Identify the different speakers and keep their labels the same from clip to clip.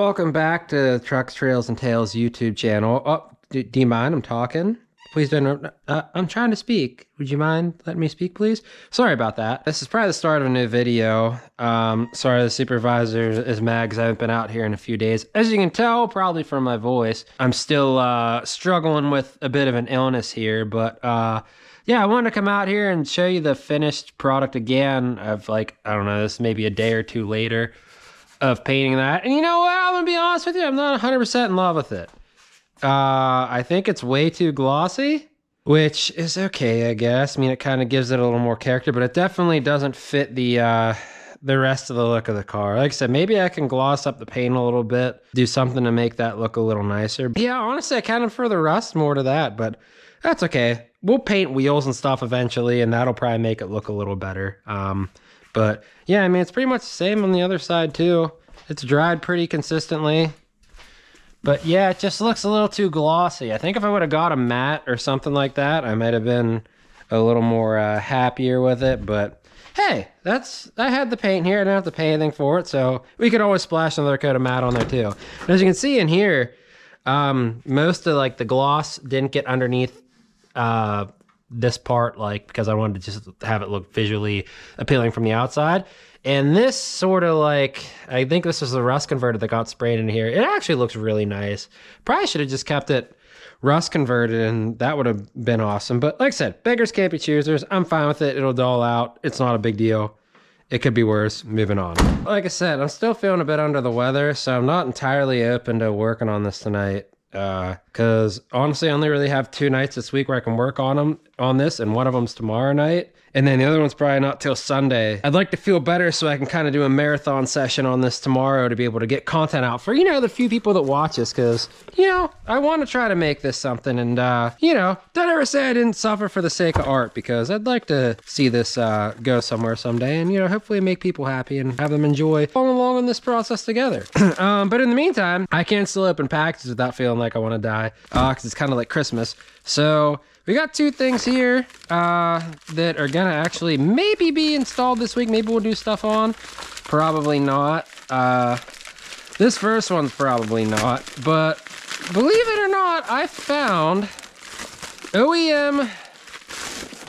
Speaker 1: Welcome back to Trucks, Trails, and Tales YouTube channel. Oh, do you mind? I'm talking. Please don't. I'm trying to speak. Would you mind letting me speak, please? Sorry about that. This is probably the start of a new video. Sorry, the supervisor is mad because I haven't been out here in a few days. As you can tell, probably from my voice, I'm still struggling with a bit of an illness here. But yeah, I wanted to come out here and show you the finished product again. Of like, I don't know, this may be a day or two later of painting that. And you know what? I'm gonna be honest with you, I'm not 100% in love with it. I think it's way too glossy, which is okay, I guess. I mean, it kind of gives it a little more character, but it definitely doesn't fit the rest of the look of the car. Like I said, maybe I can gloss up the paint a little bit, do something to make that look a little nicer. But yeah, honestly, I kind of prefer the rust more to that, but that's okay. We'll paint wheels and stuff eventually, and that'll probably make it look a little better. But yeah, I mean, it's pretty much the same on the other side too. It's dried pretty consistently. But yeah, it just looks a little too glossy. I think if I would have got a matte or something like that, I might have been a little more happier with it. But hey, I had the paint here. I didn't have to pay anything for it. So we could always splash another coat of matte on there too. And as you can see in here, most of like the gloss didn't get underneath this part, like, because I wanted to just have it look visually appealing from the outside. And this sort of like, I think this is the rust converter that got sprayed in here. It actually looks really nice. Probably should have just kept it rust converted and that would have been awesome. But like I said, beggars can't be choosers. I'm fine with it. It'll dull out. It's not a big deal. It could be worse. Moving on. Like I said, I'm still feeling a bit under the weather, so I'm not entirely open to working on this tonight. Because honestly, I only really have 2 nights this week where I can work on this, and one of them's tomorrow night. And then the other one's probably not till Sunday. I'd like to feel better so I can kind of do a marathon session on this tomorrow to be able to get content out for, the few people that watch this. Because, I want to try to make this something. And, don't ever say I didn't suffer for the sake of art, because I'd like to see this go somewhere someday. And, hopefully make people happy and have them enjoy following along in this process together. But in the meantime, I can't still open packages without feeling like I want to die. Because it's kind of like Christmas. So we got 2 things here that are gonna actually maybe be installed this week. Maybe we'll do stuff on. Probably not. This first one's probably not. But believe it or not, I found OEM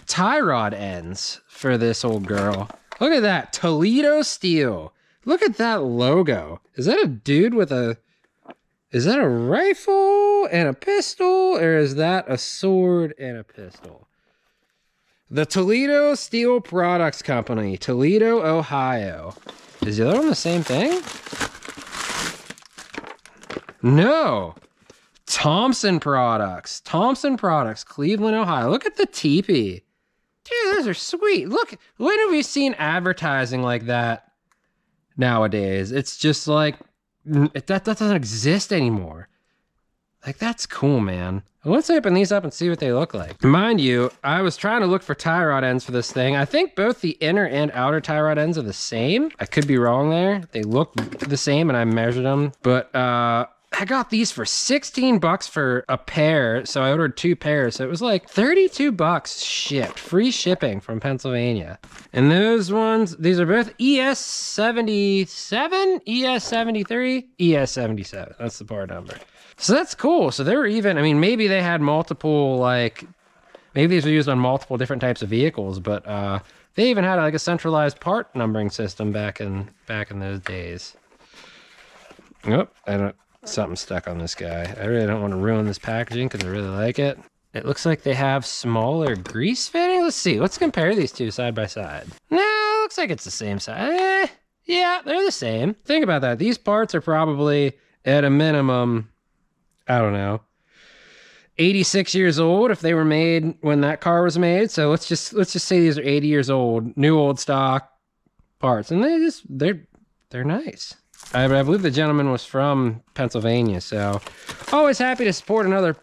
Speaker 1: tie rod ends for this old girl. Look at that. Toledo steel. Look at that logo. Is that a dude with a... Is that a rifle and a pistol, or is that a sword and a pistol? The Toledo Steel Products Company, Toledo, Ohio. Is the other one the same thing? No. Thompson Products, Cleveland, Ohio. Look at the teepee. Dude, those are sweet. Look, when have we seen advertising like that nowadays? It's just like... That doesn't exist anymore. Like, that's cool, man. Let's open these up and see what they look like. Mind you, I was trying to look for tie rod ends for this thing. I think both the inner and outer tie rod ends are the same. I could be wrong there. They look the same and I measured them. But I got these for 16 bucks for a pair. So I ordered 2 pairs. So it was like 32 bucks shipped. Free shipping from Pennsylvania. And those ones, these are both ES77, ES73, ES77. That's the part number. So that's cool. So they were even, I mean, maybe they had multiple, like, maybe these were used on multiple different types of vehicles, but they even had like a centralized part numbering system back in those days. Oh, something stuck on this guy. I really don't want to ruin this packaging because I really like it. It looks like they have smaller grease fittings. Let's see. Let's compare these 2 side by side. No, it looks like it's the same size. Yeah, they're the same. Think about that. These parts are probably at a minimum, I don't know, 86 years old if they were made when that car was made. So let's just say these are 80 years old, new old stock parts, and they're nice. I believe the gentleman was from Pennsylvania, so always happy to support another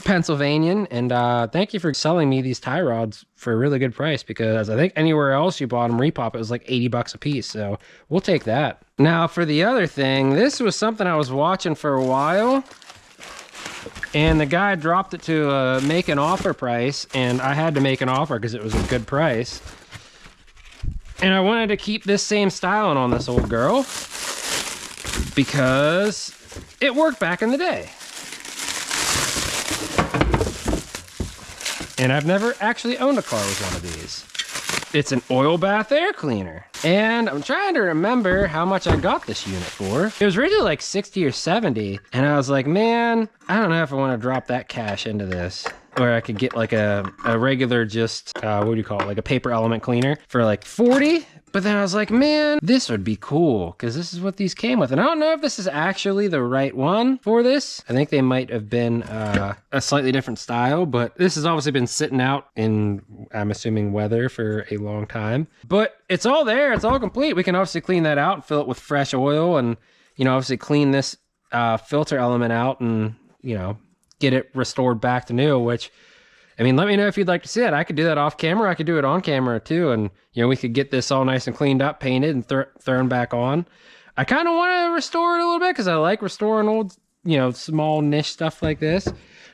Speaker 1: Pennsylvanian. And thank you for selling me these tie rods for a really good price, because I think anywhere else you bought them repop, it was like 80 bucks a piece. So we'll take that. Now for the other thing, this was something I was watching for a while, and the guy dropped it to make an offer price, and I had to make an offer because it was a good price. And I wanted to keep this same styling on this old girl. because it worked back in the day. And I've never actually owned a car with one of these. It's an oil bath air cleaner. And I'm trying to remember how much I got this unit for. It was originally like 60 or 70. And I was like, man, I don't know if I want to drop that cash into this. Or I could get like a regular just, what do you call it? Like a paper element cleaner for like 40. But then I was like, man, this would be cool because this is what these came with. And I don't know if this is actually the right one for this. I think they might have been a slightly different style, but this has obviously been sitting out in, I'm assuming, weather for a long time. But it's all there. It's all complete. We can obviously clean that out and fill it with fresh oil and, you know, obviously clean this filter element out and, you know, get it restored back to new, which, I mean, let me know if you'd like to see it. I could do that off camera. I could do it on camera too. And, you know, we could get this all nice and cleaned up, painted, and thrown back on. I kind of want to restore it a little bit because I like restoring old, you know, small niche stuff like this.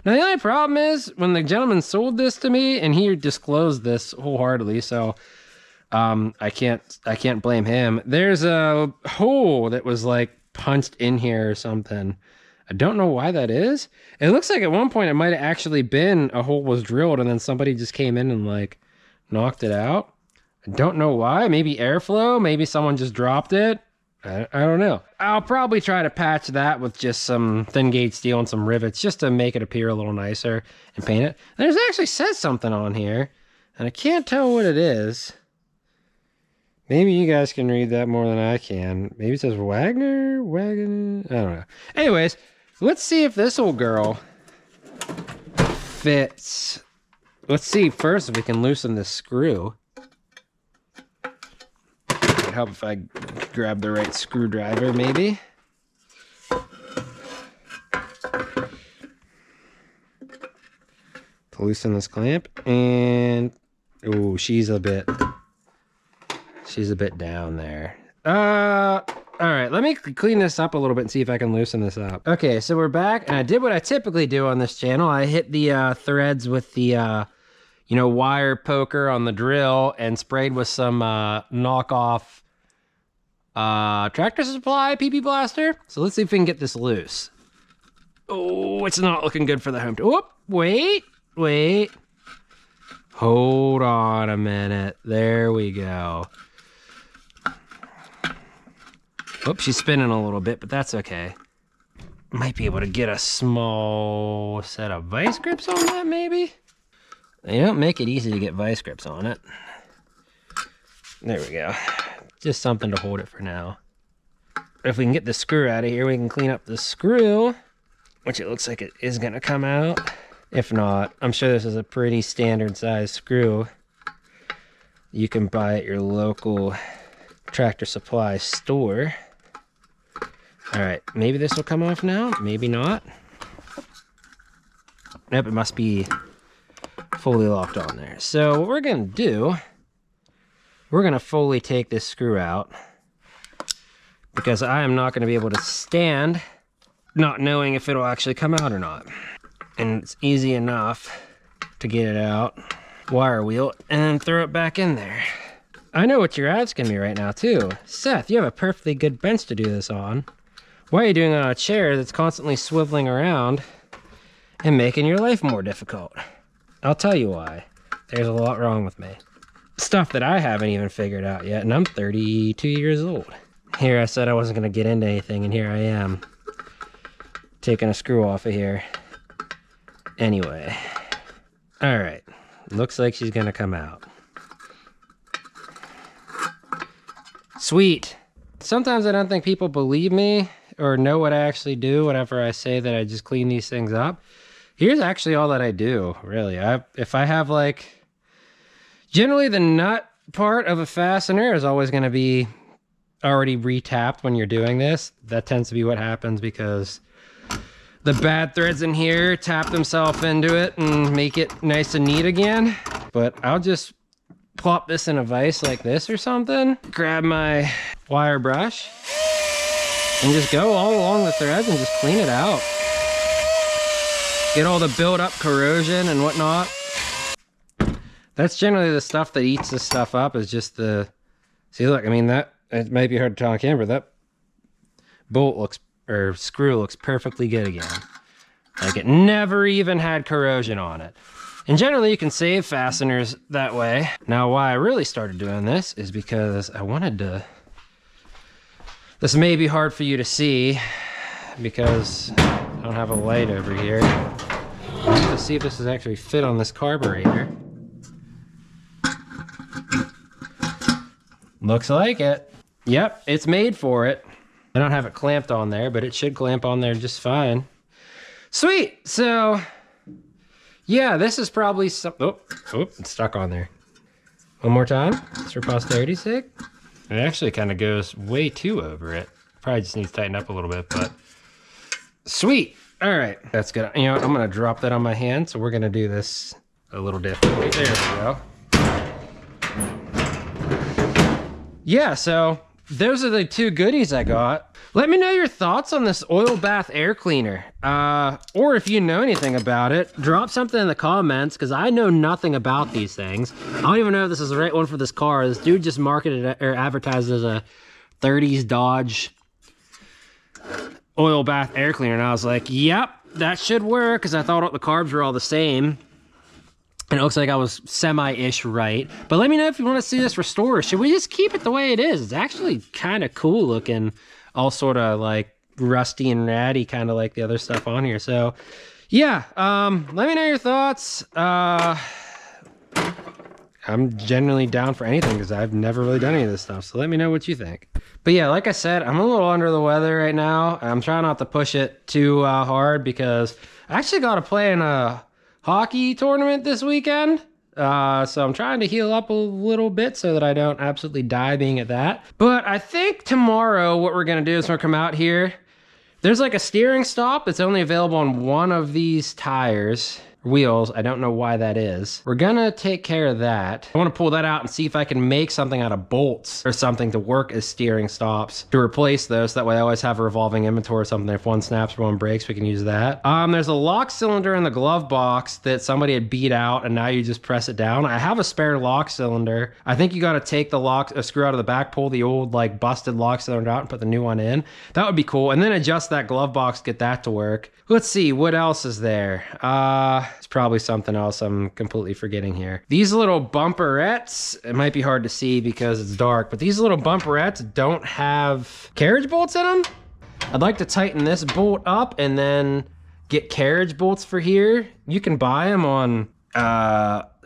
Speaker 1: Now, the only problem is when the gentleman sold this to me, and he disclosed this wholeheartedly, so I can't blame him. There's a hole that was like punched in here or something. I don't know why that is. It looks like at one point it might have actually been a hole was drilled and then somebody just came in and like knocked it out. I don't know why. Maybe airflow. Maybe someone just dropped it. I don't know. I'll probably try to patch that with just some thin gauge steel and some rivets just to make it appear a little nicer and paint it. There's actually says something on here and I can't tell what it is. Maybe you guys can read that more than I can. Maybe it says Wagner? I don't know. Anyways, let's see if this old girl fits. Let's see first if we can loosen this screw. It'd help if I grab the right screwdriver, maybe. To loosen this clamp. And, oh, she's a bit down there. All right, let me clean this up a little bit and see if I can loosen this up. Okay, so we're back, and I did what I typically do on this channel. I hit the threads with the, you know, wire poker on the drill and sprayed with some knockoff Tractor Supply PP Blaster. So let's see if we can get this loose. Oh, it's not looking good for the home. Oh, wait. Hold on a minute. There we go. Oops, she's spinning a little bit, but that's okay. Might be able to get a small set of vice grips on that, maybe? They don't make it easy to get vice grips on it. There we go. Just something to hold it for now. If we can get the screw out of here, we can clean up the screw, which it looks like it is going to come out. If not, I'm sure this is a pretty standard size screw you can buy at your local Tractor Supply store. All right, maybe this will come off now, maybe not. Nope, it must be fully locked on there. So what we're gonna do, we're gonna fully take this screw out because I am not gonna be able to stand not knowing if it'll actually come out or not. And it's easy enough to get it out, wire wheel, and then throw it back in there. I know what you're asking me right now too. Seth, you have a perfectly good bench to do this on. Why are you doing it on a chair that's constantly swiveling around and making your life more difficult? I'll tell you why. There's a lot wrong with me. Stuff that I haven't even figured out yet, and I'm 32 years old. Here I said I wasn't gonna get into anything, and here I am, taking a screw off of here. Anyway, all right, looks like she's gonna come out. Sweet. Sometimes I don't think people believe me or know what I actually do whenever I say that I just clean these things up. Here's actually all that I do, really. If I have like, generally the nut part of a fastener is always gonna be already retapped when you're doing this. That tends to be what happens because the bad threads in here tap themselves into it and make it nice and neat again. But I'll just plop this in a vise like this or something, grab my wire brush, and just go all along the threads and just clean it out. Get all the build-up corrosion and whatnot. That's generally the stuff that eats this stuff up, is just the... See, look, I mean, that... It might be hard to tell on camera, that bolt looks, or screw looks perfectly good again. Like it never even had corrosion on it. And generally you can save fasteners that way. Now why I really started doing this is because I wanted to, this may be hard for you to see because I don't have a light over here. Let's see if this is actually fit on this carburetor. Looks like it. Yep, it's made for it. I don't have it clamped on there, but it should clamp on there just fine. Sweet, so yeah, this is probably some, oh, it's stuck on there. One more time, just for posterity's sake. It actually kind of goes way too over it. Probably just needs to tighten up a little bit, but sweet. All right, that's good. You know what, I'm gonna drop that on my hand, so we're gonna do this a little differently. There we go. Yeah, so those are the two goodies I got. Let me know your thoughts on this oil bath air cleaner. Or if you know anything about it, drop something in the comments, because I know nothing about these things. I don't even know if this is the right one for this car. This dude just marketed or advertised as a 30s Dodge oil bath air cleaner, and I was like, yep, that should work, because I thought the carbs were all the same. And it looks like I was semi-ish right. But let me know if you want to see this restored. Should we just keep it the way it is? It's actually kind of cool looking. All sort of like rusty and ratty, kind of like the other stuff on here. So yeah, let me know your thoughts. I'm generally down for anything because I've never really done any of this stuff. So let me know what you think. But yeah, like I said, I'm a little under the weather right now. I'm trying not to push it too hard because I actually got to play in a hockey tournament this weekend. So I'm trying to heal up a little bit so that I don't absolutely die being at that. But I think tomorrow what we're going to do is we're going to come out here. There's like a steering stop that's only available on one of these tires. Wheels. I don't know why that is. We're gonna take care of that. I want to pull that out and see if I can make something out of bolts or something to work as steering stops to replace those. That way I always have a revolving inventory or something. If one snaps or one breaks, we can use that. There's a lock cylinder in the glove box that somebody had beat out and now you just press it down. I have a spare lock cylinder. I think you got to take the lock, a screw out of the back, pull the old like busted lock cylinder out and put the new one in. That would be cool. And then adjust that glove box, get that to work. Let's see, what else is there? It's probably something else I'm completely forgetting here. These little bumperettes, it might be hard to see because it's dark, but these little bumperettes don't have carriage bolts in them. I'd like to tighten this bolt up and then get carriage bolts for here. You can buy them on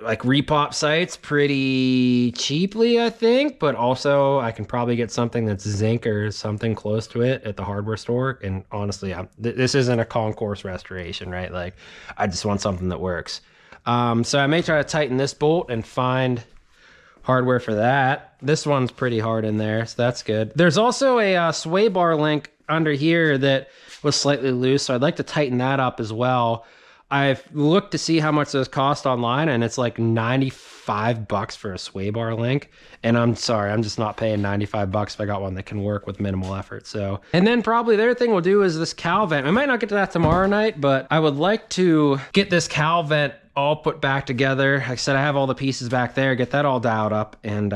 Speaker 1: like repop sites pretty cheaply, I think, but also I can probably get something that's zinc or something close to it at the hardware store. And honestly, this isn't a concourse restoration, right? Like I just want something that works. So I may try to tighten this bolt and find hardware for that. This one's pretty hard in there, so that's good. There's also a sway bar link under here that was slightly loose, so I'd like to tighten that up as well. I've looked to see how much those cost online, and it's like 95 bucks for a sway bar link. And I'm sorry, I'm just not paying 95 bucks if I got one that can work with minimal effort. So, and then probably the other thing we'll do is this cowl vent. I might not get to that tomorrow night, but I would like to get this cowl vent all put back together. Like I said, I have all the pieces back there, get that all dialed up and,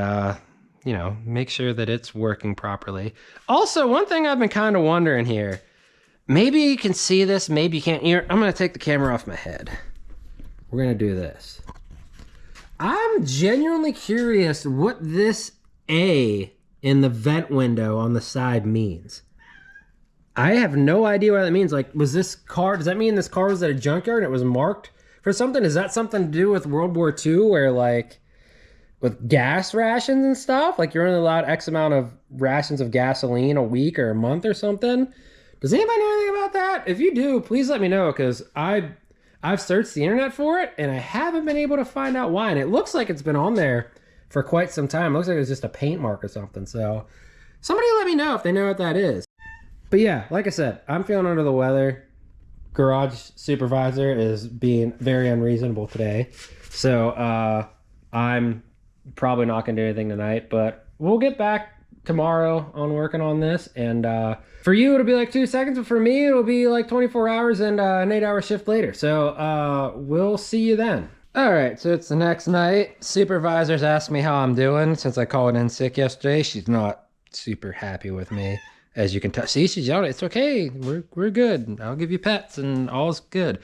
Speaker 1: you know, make sure that it's working properly. Also, one thing I've been kind of wondering here, maybe you can see this, maybe you can't. Here, I'm going to take the camera off my head. We're going to do this. I'm genuinely curious what this A in the vent window on the side means. I have no idea what that means. Like, was this car, does that mean this car was at a junkyard and it was marked for something? Is that something to do with World War II where, like, with gas rations and stuff? Like, you're only allowed X amount of rations of gasoline a week or a month or something? Does anybody know anything about that? If you do, please let me know, because I've searched the internet for it and I haven't been able to find out why. And it looks like it's been on there for quite some time. It looks like it was just a paint mark or something. So somebody let me know if they know what that is. But yeah, like I said, I'm feeling under the weather. Garage supervisor is being very unreasonable today. So I'm probably not gonna do anything tonight, but we'll get back tomorrow on working on this. And for you it'll be like 2 seconds, but for me it'll be like 24 hours and an 8-hour shift later. So we'll see you then. All right, so it's the next night. Supervisor's asked me how I'm doing since I called in sick yesterday. She's not super happy with me. As you can tell, see, she's yelling, it's okay, we're good. I'll give you pets and all's good.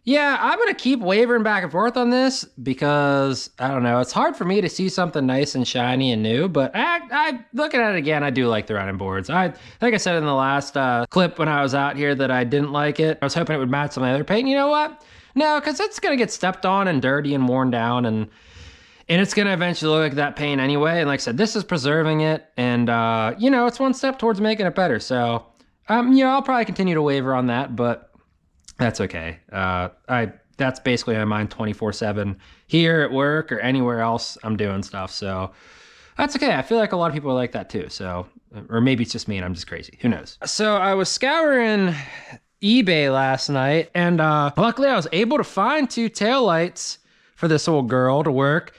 Speaker 1: Yeah, I'm gonna keep wavering back and forth on this because I don't know. It's hard for me to see something nice and shiny and new, but I looking at it again, I do like the running boards. Like I said in the last clip when I was out here that I didn't like it. I was hoping it would match some other paint. You know what? No, because it's gonna get stepped on and dirty and worn down, and it's gonna eventually look like that paint anyway. And like I said, this is preserving it, and you know, it's one step towards making it better. So you know, I'll probably continue to waver on that, but that's okay. That's basically my mind 24/7 here at work or anywhere else I'm doing stuff. So that's okay. I feel like a lot of people are like that too. So, or maybe it's just me and I'm just crazy. Who knows? So I was scouring eBay last night, and luckily I was able to find 2 taillights for this old girl to work.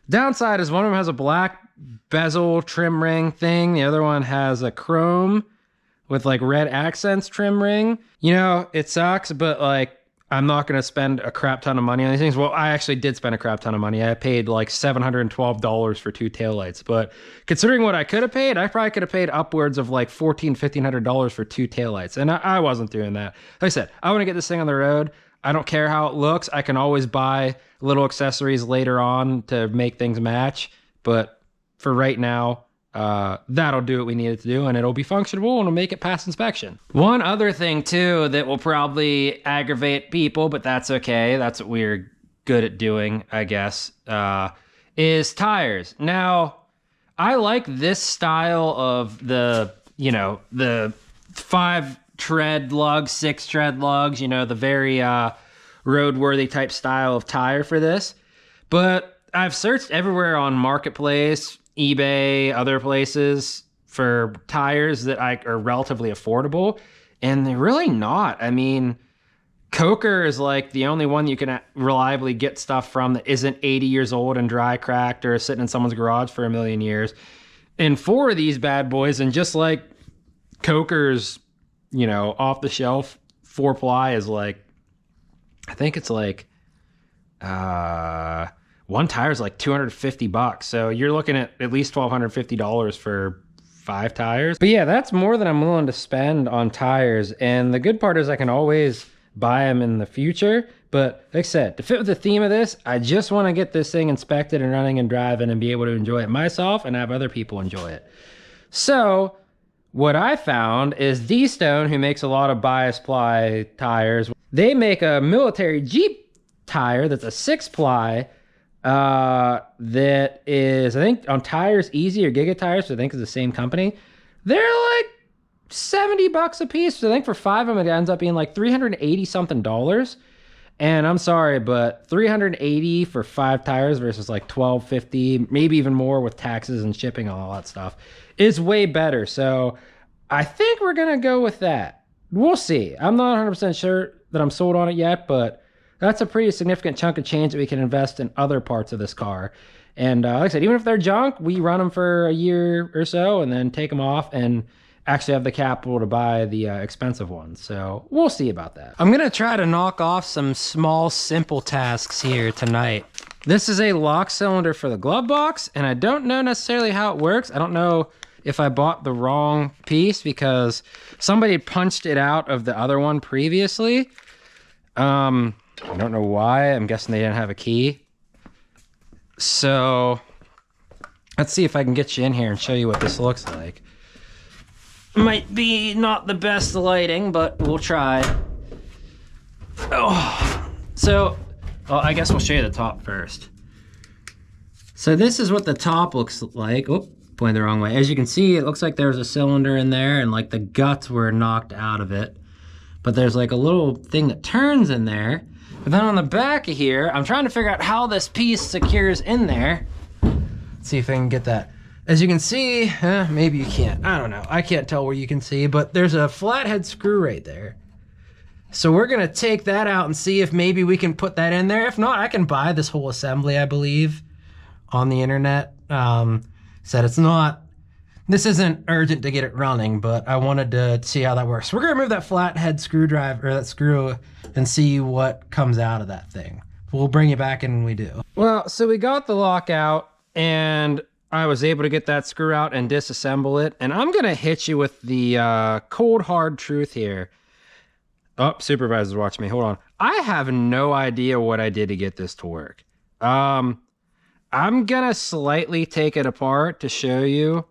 Speaker 1: Downside is one of them has a black bezel trim ring thing. The other one has a chrome with like red accents trim ring. You know, it sucks, but like, I'm not going to spend a crap ton of money on these things. Well, I actually did spend a crap ton of money. I paid like $712 for 2 taillights, but considering what I could have paid, I probably could have paid upwards of like $1,400 for 2 taillights. And I wasn't doing that. Like I said, I want to get this thing on the road. I don't care how it looks. I can always buy little accessories later on to make things match. But for right now, that'll do what we need it to do, and it'll be functional and it'll make it past inspection. One other thing too that will probably aggravate people, but that's okay. That's what we're good at doing, I guess, is tires. Now, I like this style of the, you know, the 5 tread lugs, 6 tread lugs, you know, the very roadworthy type style of tire for this. But I've searched everywhere on Marketplace, eBay, other places for tires that are relatively affordable, and they're really not. I mean, Coker is like the only one you can reliably get stuff from that isn't 80 years old and dry cracked or sitting in someone's garage for a million years. And 4 of these bad boys, and just like Coker's, you know, off the shelf 4-ply is like, I think it's like, one tire is like $250. So you're looking at least $1,250 for 5 tires. But yeah, that's more than I'm willing to spend on tires. And the good part is I can always buy them in the future. But like I said, to fit with the theme of this, I just want to get this thing inspected and running and driving and be able to enjoy it myself and have other people enjoy it. So what I found is D-Stone, who makes a lot of bias ply tires, they make a military Jeep tire that's a 6-ply that is, I think, on Tires Easy or Giga Tires, which I think is the same company. They're like $70 a piece. So I think for 5 of them, it ends up being like $380 something. And I'm sorry, but $380 for 5 tires versus like $1,250, maybe even more with taxes and shipping and all that stuff, is way better. So I think we're gonna go with that. We'll see. I'm not 100% sure that I'm sold on it yet, but that's a pretty significant chunk of change that we can invest in other parts of this car. And like I said, even if they're junk, we run them for a year or so and then take them off and actually have the capital to buy the expensive ones. So we'll see about that. I'm gonna try to knock off some small, simple tasks here tonight. This is a lock cylinder for the glove box, and I don't know necessarily how it works. I don't know if I bought the wrong piece because somebody punched it out of the other one previously. I don't know why. I'm guessing they didn't have a key. So let's see if I can get you in here and show you what this looks like. Might be not the best lighting, but we'll try. Oh, so, well, I guess we'll show you the top first. So this is what the top looks like. Oh, pointing the wrong way. As you can see, it looks like there's a cylinder in there and like the guts were knocked out of it. But there's like a little thing that turns in there. But then on the back of here, I'm trying to figure out how this piece secures in there. Let's see if I can get that. As you can see, maybe you can't. I don't know. I can't tell where you can see, but there's a flathead screw right there. So we're gonna take that out and see if maybe we can put that in there. If not, I can buy this whole assembly, I believe, on the internet. Said it's not, this isn't urgent to get it running, but I wanted to see how that works. So we're gonna remove that flathead screwdriver, or that screw, and see what comes out of that thing. We'll bring you back in when we do. Well, so we got the lock out, and I was able to get that screw out and disassemble it. And I'm going to hit you with the cold, hard truth here. Oh, supervisor's watching me. Hold on. I have no idea what I did to get this to work. I'm going to slightly take it apart to show you.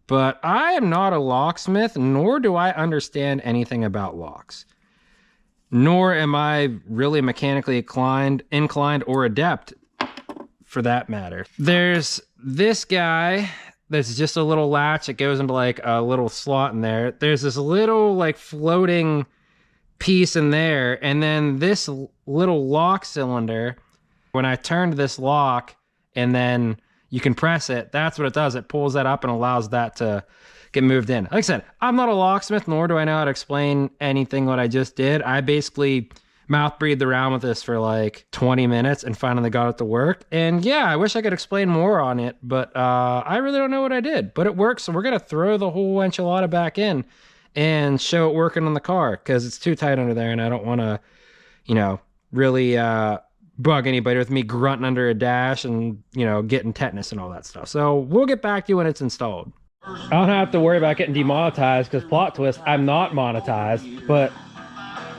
Speaker 1: But I am not a locksmith, nor do I understand anything about locks. Nor am I really mechanically inclined or adept, for that matter. There's this guy that's just a little latch that goes into like a little slot in there. There's this little like floating piece in there, and then this little lock cylinder. When I turned this lock and then you can press it, that's what it does. It pulls that up and allows that to get moved in. Like I said, I'm not a locksmith, nor do I know how to explain anything what I just did. I basically mouth breathed around with this for like 20 minutes and finally got it to work. And yeah, I wish I could explain more on it, but I really don't know what I did. But it works, so we're gonna throw the whole enchilada back in and show it working on the car, because it's too tight under there and I don't want to, you know, really bug anybody with me grunting under a dash and, you know, getting tetanus and all that stuff. So we'll get back to you when it's installed. I don't have to worry about getting demonetized, because plot twist, I'm not monetized. But,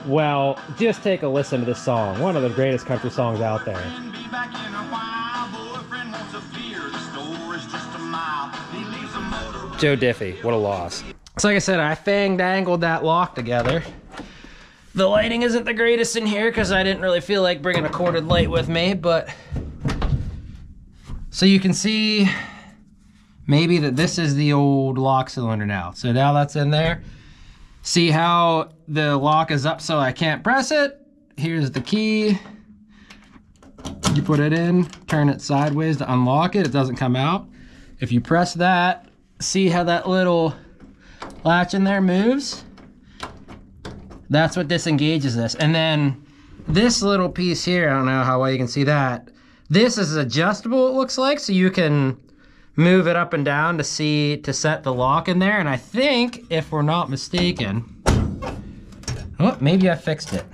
Speaker 1: well, just take a listen to this song. One of the greatest country songs out there. Joe Diffie, what a loss. So like I said, I fang-dangled that lock together. The lighting isn't the greatest in here because I didn't really feel like bringing a corded light with me, but so you can see maybe that this is the old lock cylinder now. So now that's in there. See how the lock is up so I can't press it? Here's the key. You put it in, turn it sideways to unlock it. It doesn't come out. If you press that, see how that little latch in there moves? That's what disengages this. And then this little piece here, I don't know how well you can see that. This is adjustable, it looks like, so you can move it up and down to set the lock in there. And I think, if we're not mistaken, oh, maybe I fixed it.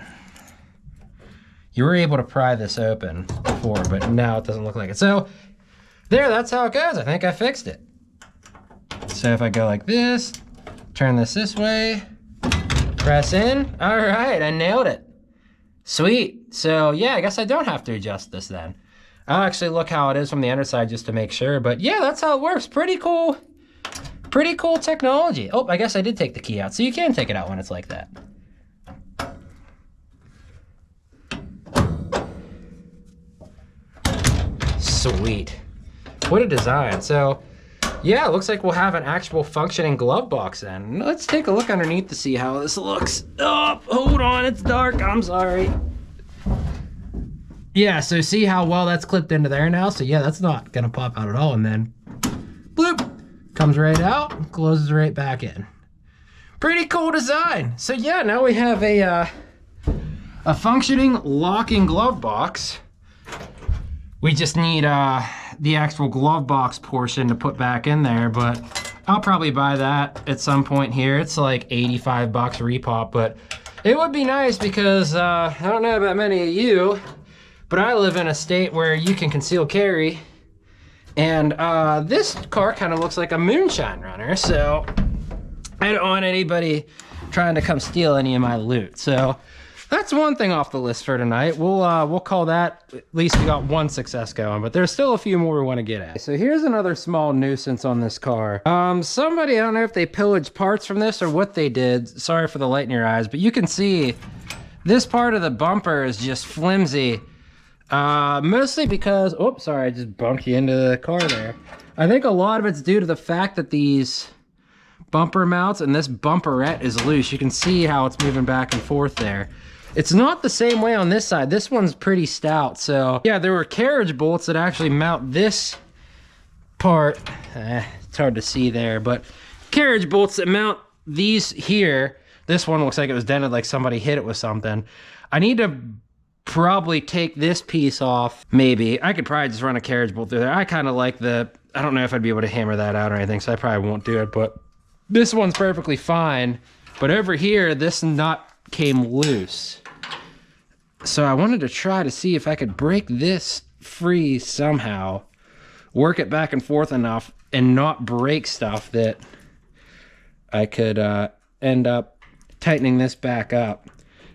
Speaker 1: You were able to pry this open before, but now it doesn't look like it. So there, that's how it goes. I think I fixed it. So if I go like this, turn this way, press in. All right, I nailed it. Sweet. So yeah, I guess I don't have to adjust this then. I'll actually look how it is from the underside just to make sure. But yeah, that's how it works. Pretty cool technology. Oh, I guess I did take the key out. So you can take it out when it's like that. Sweet. What a design. So yeah, it looks like we'll have an actual functioning glove box then. Let's take a look underneath to see how this looks. Oh, hold on, it's dark, I'm sorry. Yeah, so see how well that's clipped into there now? So yeah, that's not gonna pop out at all, and then bloop, comes right out, closes right back in. Pretty cool design. So yeah, now we have a functioning locking glove box. We just need the actual glove box portion to put back in there, but I'll probably buy that at some point here. It's like 85 bucks repop, but it would be nice because I don't know about many of you, but I live in a state where you can conceal carry, and this car kind of looks like a moonshine runner, so I don't want anybody trying to come steal any of my loot. So that's one thing off the list for tonight. We'll call that, at least we got one success going, but there's still a few more we want to get at. So here's another small nuisance on this car. Somebody, I don't know if they pillaged parts from this or what they did. Sorry for the light in your eyes, but you can see this part of the bumper is just flimsy. Mostly because, oops, sorry, I just bumped you into the car there. I think a lot of it's due to the fact that these bumper mounts and this bumperette is loose. You can see how it's moving back and forth there. It's not the same way on this side. This one's pretty stout. So yeah, there were carriage bolts that actually mount this part. It's hard to see there, but carriage bolts that mount these here. This one looks like it was dented, like somebody hit it with something. I need to probably take this piece off. Maybe I could probably just run a carriage bolt through there. I kind of like the, I don't know if I'd be able to hammer that out or anything, so I probably won't do it, but this one's perfectly fine. But over here, this nut came loose. So I wanted to try to see if I could break this free somehow. work it back and forth enough and not break stuff that I could end up tightening this back up.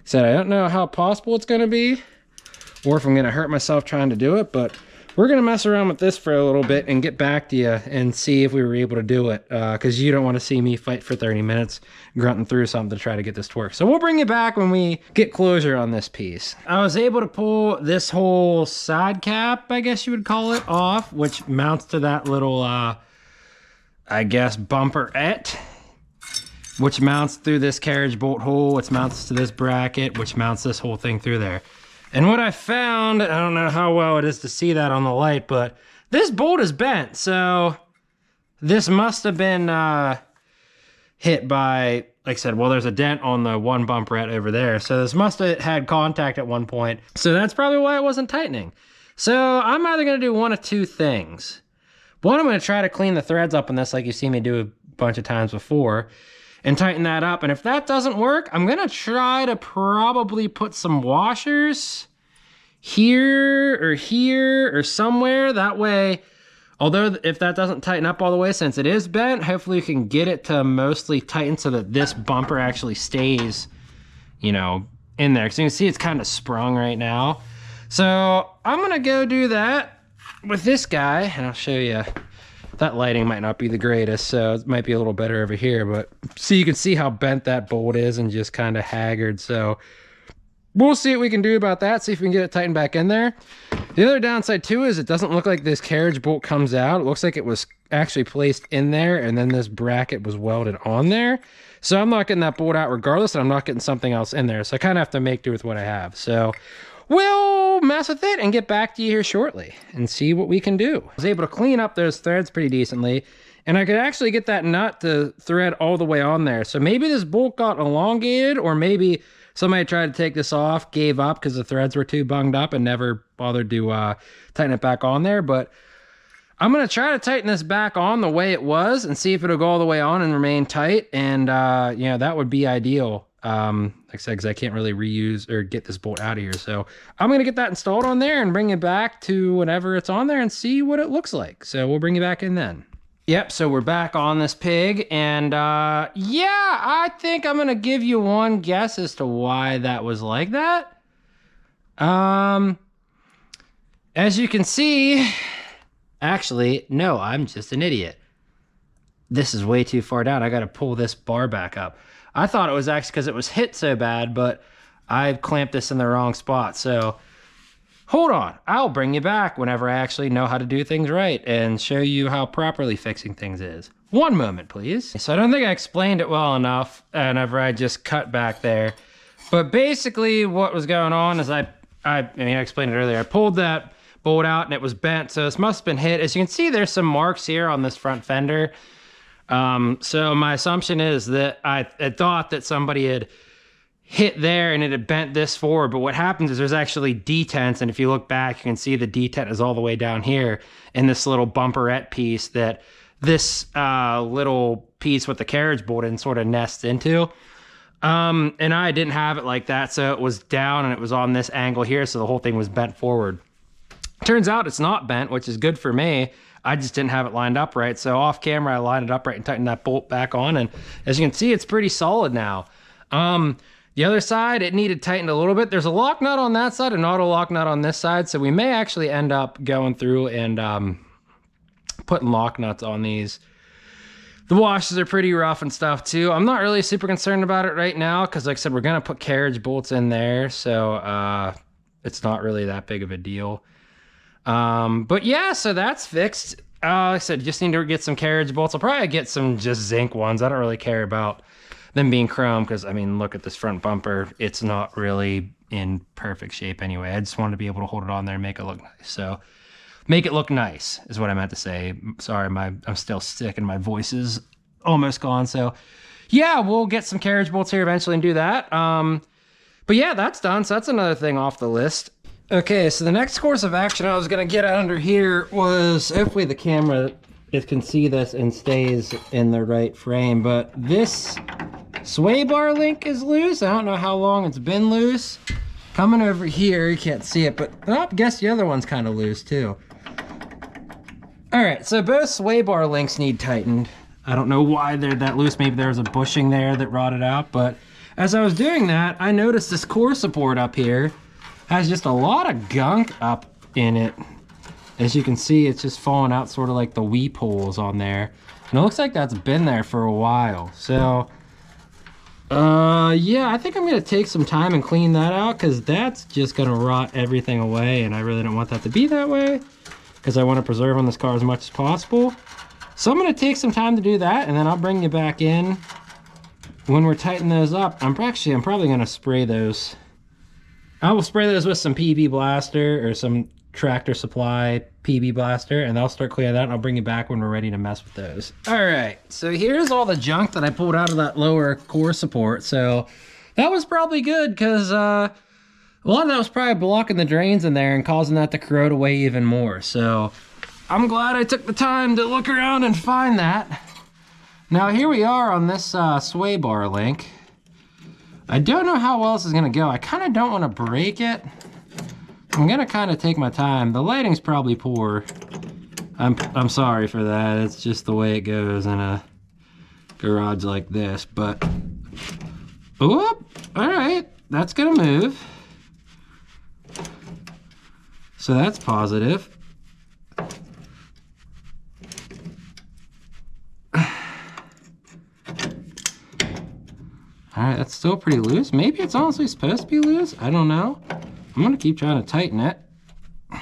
Speaker 1: So I don't know how possible it's going to be or if I'm going to hurt myself trying to do it, but we're going to mess around with this for a little bit and get back to you and see if we were able to do it, because you don't want to see me fight for 30 minutes grunting through something to try to get this to work. So we'll bring you back when we get closure on this piece. I was able to pull this whole side cap, I guess you would call it, off, which mounts to that little, I guess, bumperette, which mounts through this carriage bolt hole, which mounts to this bracket, which mounts this whole thing through there. And what I found, I don't know how well it is to see that on the light, but this bolt is bent. So this must have been hit by, like I said, well, there's a dent on the one bumperette over there. So this must have had contact at one point. So that's probably why it wasn't tightening. So I'm either going to do one of two things. One, I'm going to try to clean the threads up on this like you've seen me do a bunch of times before and tighten that up. And if that doesn't work, I'm going to try to probably put some washers here or somewhere. That way, although if that doesn't tighten up all the way, since it is bent, hopefully you can get it to mostly tighten so that this bumper actually stays, you know, in there. So you can see it's kind of sprung right now. So I'm going to go do that with this guy, and I'll show you. That lighting might not be the greatest, so it might be a little better over here, but so you can see how bent that bolt is and just kind of haggard. So we'll see what we can do about that, see if we can get it tightened back in there. The other downside too is it doesn't look like this carriage bolt comes out. It looks like it was actually placed in there and then this bracket was welded on there. So I'm not getting that bolt out regardless, and I'm not getting something else in there. So I kind of have to make do with what I have. So we'll mess with it and get back to you here shortly and see what we can do. I was able to clean up those threads pretty decently, and I could actually get that nut to thread all the way on there. So maybe this bolt got elongated, or maybe somebody tried to take this off, gave up because the threads were too bunged up and never bothered to tighten it back on there. But I'm going to try to tighten this back on the way it was and see if it'll go all the way on and remain tight. And, you know, that would be ideal. Like I said, because I can't really reuse or get this bolt out of here. So I'm going to get that installed on there and bring it back to whenever it's on there and see what it looks like. So we'll bring you back in then. Yep, so we're back on this pig, and yeah, I think I'm going to give you one guess as to why that was like that. As you can see, actually, no, I'm just an idiot. This is way too far down. I got to pull this bar back up. I thought it was actually because it was hit so bad, but I clamped this in the wrong spot. So hold on. I'll bring you back whenever I actually know how to do things right and show you how properly fixing things is. One moment, please. So I don't think I explained it well enough whenever I just cut back there. But basically what was going on is I explained it earlier. I pulled that bolt out and it was bent. So this must have been hit. As you can see, there's some marks here on this front fender. So my assumption is that I thought that somebody had hit there and it had bent this forward, but what happens is there's actually detents, and if you look back, you can see the detent is all the way down here in this little bumperette piece that this little piece with the carriage bolt in sort of nests into. And I didn't have it like that, so it was down and it was on this angle here, so the whole thing was bent forward. Turns out it's not bent, which is good for me. I just didn't have it lined up right. So off camera, I lined it up right and tightened that bolt back on. And as you can see, it's pretty solid now. The other side, it needed tightened a little bit. There's a lock nut on that side, an auto lock nut on this side. So we may actually end up going through and putting lock nuts on these. The washers are pretty rough and stuff too. I'm not really super concerned about it right now because like I said, we're going to put carriage bolts in there. So it's not really that big of a deal. But yeah, so that's fixed. Like I said, just need to get some carriage bolts. I'll probably get some just zinc ones. I don't really care about them being chrome because, I mean, look at this front bumper. It's not really in perfect shape anyway. I just wanted to be able to hold it on there and make it look nice. So make it look nice is what I meant to say. Sorry, I'm still sick and my voice is almost gone. So yeah, we'll get some carriage bolts here eventually and do that. But yeah, that's done. So that's another thing off the list. Okay, so the next course of action I was going to get under here was, hopefully the camera can see this and stays in the right frame, but this sway bar link is loose. I don't know how long it's been loose. Coming over here, you can't see it, but I guess the other one's kind of loose too. All right, so both sway bar links need tightened. I don't know why they're that loose. Maybe there was a bushing there that rotted out, but as I was doing that, I noticed this core support up here has just a lot of gunk up in it. As you can see, it's just falling out sort of like the weep holes on there. And it looks like that's been there for a while. So, yeah, I think I'm gonna take some time and clean that out because that's just gonna rot everything away, and I really don't want that to be that way because I want to preserve on this car as much as possible. So I'm gonna take some time to do that, and then I'll bring you back in when we're tightening those up. I'm probably gonna spray those. I will spray those with some PB Blaster or some Tractor Supply PB Blaster, and I'll start cleaning that, and I'll bring you back when we're ready to mess with those. All right, so here's all the junk that I pulled out of that lower core support. So that was probably good because a lot of that was probably blocking the drains in there and causing that to corrode away even more. So I'm glad I took the time to look around and find that. Now here we are on this sway bar link. I don't know how well this is gonna go. I kind of don't want to break it. I'm gonna kind of take my time. The lighting's probably poor. I'm sorry for that. It's just the way it goes in a garage like this, but oh, all right, that's gonna move. So that's positive. All right, that's still pretty loose. Maybe it's honestly supposed to be loose. I don't know. I'm gonna keep trying to tighten it. I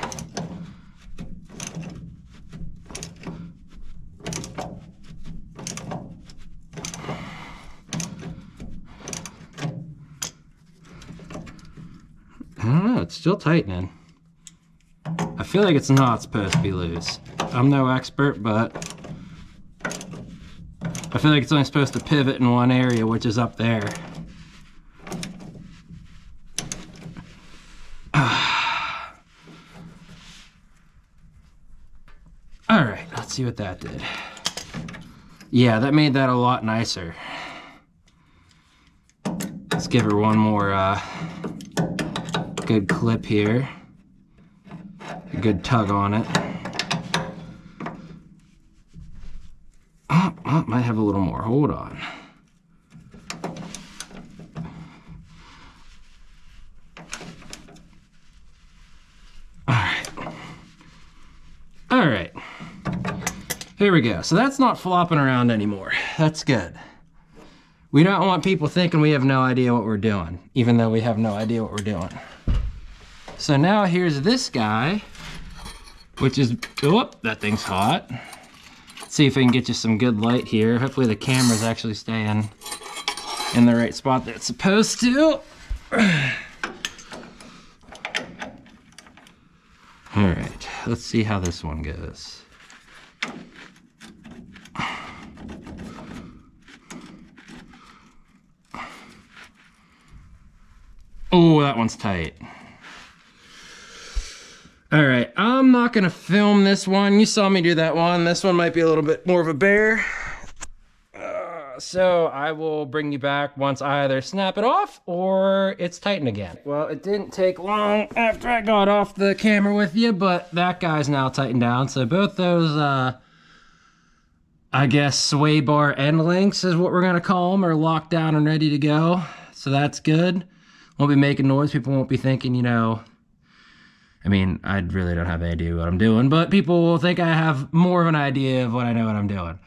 Speaker 1: don't know, it's still tightening. I feel like it's not supposed to be loose. I'm no expert, but I feel like it's only supposed to pivot in one area, which is up there. All right, let's see what that did. Yeah, that made that a lot nicer. Let's give her one more good clip here. A good tug on it. Oh, might have a little more. Hold on. All right. All right. Here we go. So that's not flopping around anymore. That's good. We don't want people thinking we have no idea what we're doing, even though we have no idea what we're doing. So now here's this guy, which is, oh, that thing's hot. Let's see if I can get you some good light here. Hopefully the camera's actually staying in the right spot that it's supposed to. All right, let's see how this one goes. Oh, that one's tight. All right, I'm not gonna film this one. You saw me do that one. This one might be a little bit more of a bear. So I will bring you back once I either snap it off or it's tightened again. Well, it didn't take long after I got off the camera with you, but that guy's now tightened down. So both those, I guess, sway bar end links is what we're gonna call them, are locked down and ready to go. So that's good. Won't be making noise. People won't be thinking, you know, I mean, I really don't have any idea what I'm doing, but people will think I have more of an idea of what I know what I'm doing.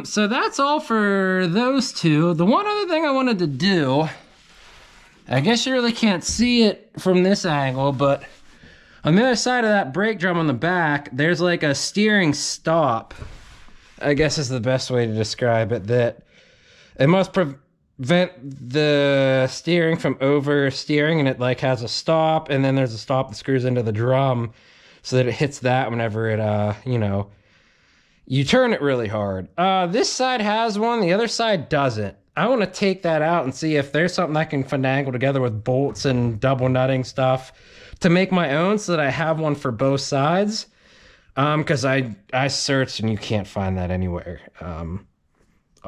Speaker 1: So that's all for those two. The one other thing I wanted to do, I guess you really can't see it from this angle, but on the other side of that brake drum on the back, there's like a steering stop, I guess is the best way to describe it, that it must prevent the steering from oversteering, and it like has a stop, and then there's a stop that screws into the drum so that it hits that whenever it, you know, you turn it really hard. This side has one, the other side doesn't. I want to take that out and see if there's something I can finagle together with bolts and double nutting stuff to make my own so that I have one for both sides. Because I searched and you can't find that anywhere.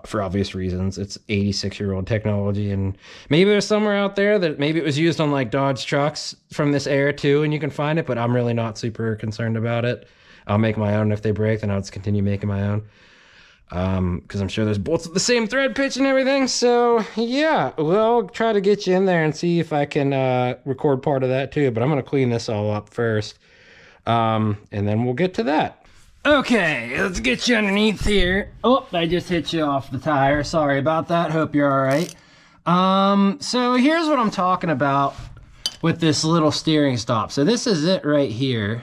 Speaker 1: For obvious reasons. It's 86-year-old technology, and maybe there's somewhere out there that maybe it was used on like Dodge trucks from this era too, and you can find it, but I'm really not super concerned about it. I'll make my own. If they break, then I'll just continue making my own. Because I'm sure there's bolts with the same thread pitch and everything. So yeah, we'll try to get you in there and see if I can record part of that too. But I'm gonna clean this all up first, and then we'll get to that. Okay, let's get you underneath here. Oh, I just hit you off the tire. Sorry about that. Hope you're all right. So here's what I'm talking about with this little steering stop. So this is it right here.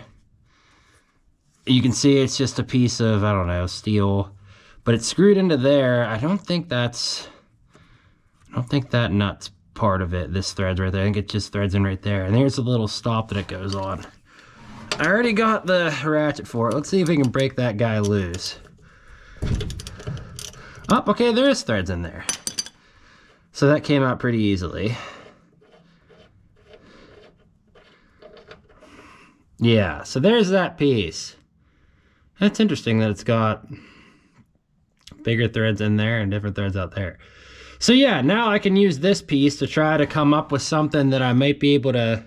Speaker 1: You can see it's just a piece of, I don't know, steel. But it's screwed into there. I don't think that nut's part of it. This thread's right there. I think it just threads in right there. And there's a little stop that it goes on. I already got the ratchet for it. Let's see if we can break that guy loose. Oh, okay, there is threads in there. So that came out pretty easily. Yeah, so there's that piece. That's interesting that it's got bigger threads in there and different threads out there. So yeah, now I can use this piece to try to come up with something that I might be able to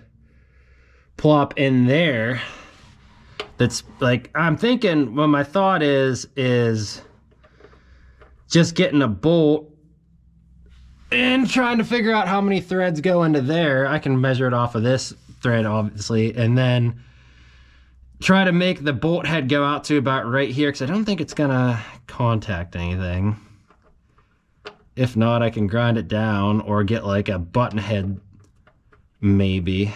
Speaker 1: plop in there. That's like, I'm thinking, well, my thought is just getting a bolt and trying to figure out how many threads go into there. I can measure it off of this thread, obviously, and then try to make the bolt head go out to about right here, because I don't think it's gonna contact anything. If not, I can grind it down or get like a button head maybe,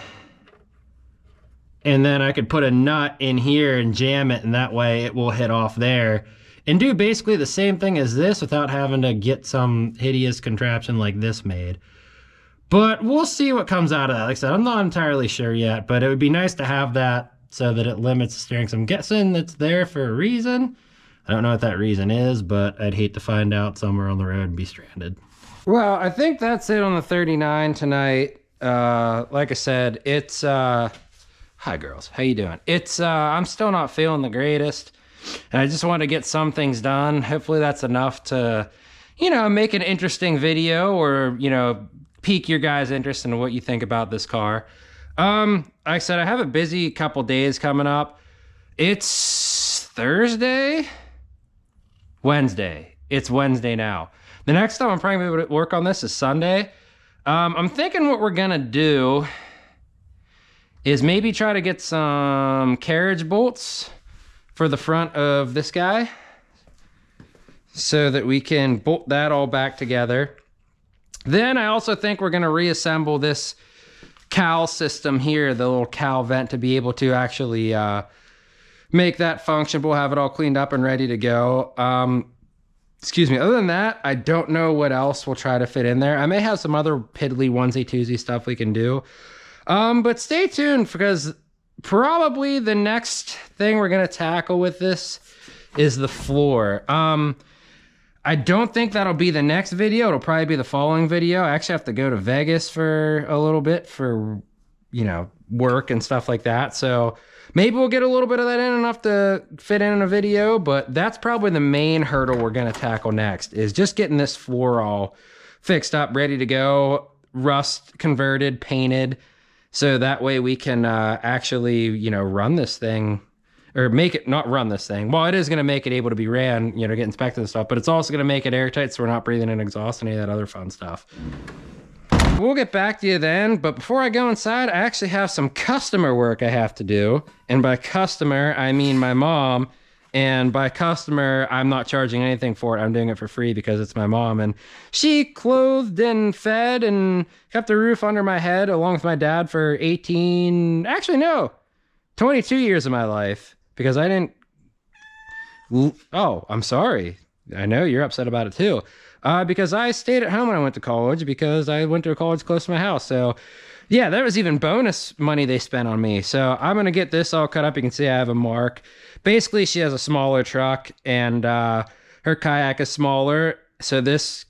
Speaker 1: and then I could put a nut in here and jam it, and that way it will hit off there and do basically the same thing as this without having to get some hideous contraption like this made. But we'll see what comes out of that. Like I said, I'm not entirely sure yet, but it would be nice to have that so that it limits the steering. So I'm guessing it's there for a reason. I don't know what that reason is, but I'd hate to find out somewhere on the road and be stranded. Well, I think that's it on the 39 tonight. Like I said, it's hi girls, how you doing? It's I'm still not feeling the greatest, and I just want to get some things done. Hopefully that's enough to, you know, make an interesting video, or, you know, pique your guys' interest in what you think about this car. Like I said, I have a busy couple days coming up. It's Thursday? Wednesday. It's Wednesday now. The next time I'm probably going to be able to work on this is Sunday. I'm thinking what we're going to do is maybe try to get some carriage bolts for the front of this guy so that we can bolt that all back together. Then I also think we're going to reassemble this cowl system here, the little cowl vent, to be able to actually make that functionable, have it all cleaned up and ready to go. Excuse me. Other than that, I don't know what else we'll try to fit in there. I may have some other piddly onesie twosie stuff we can do. But stay tuned, because probably the next thing we're going to tackle with this is the floor. I don't think that'll be the next video. It'll probably be the following video. I actually have to go to Vegas for a little bit for, you know, work and stuff like that. So maybe we'll get a little bit of that in, enough to fit in a video, but that's probably the main hurdle we're going to tackle next, is just getting this floor all fixed up, ready to go, rust converted, painted, so that way we can actually, you know, run this thing, or make it, not run this thing. Well, it is going to make it able to be ran, you know, get inspected and stuff, but it's also going to make it airtight so we're not breathing in exhaust and any of that other fun stuff. We'll get back to you then, but before I go inside, I actually have some customer work I have to do. And by customer, I mean my mom. And by customer, I'm not charging anything for it. I'm doing it for free because it's my mom. And she clothed and fed and kept a roof under my head along with my dad for 22 years of my life. Because I didn't... Oh, I'm sorry. I know you're upset about it too. Because I stayed at home when I went to college, because I went to a college close to my house. So yeah, that was even bonus money they spent on me. So I'm going to get this all cut up. You can see I have a mark. Basically, she has a smaller truck, and her kayak is smaller. So this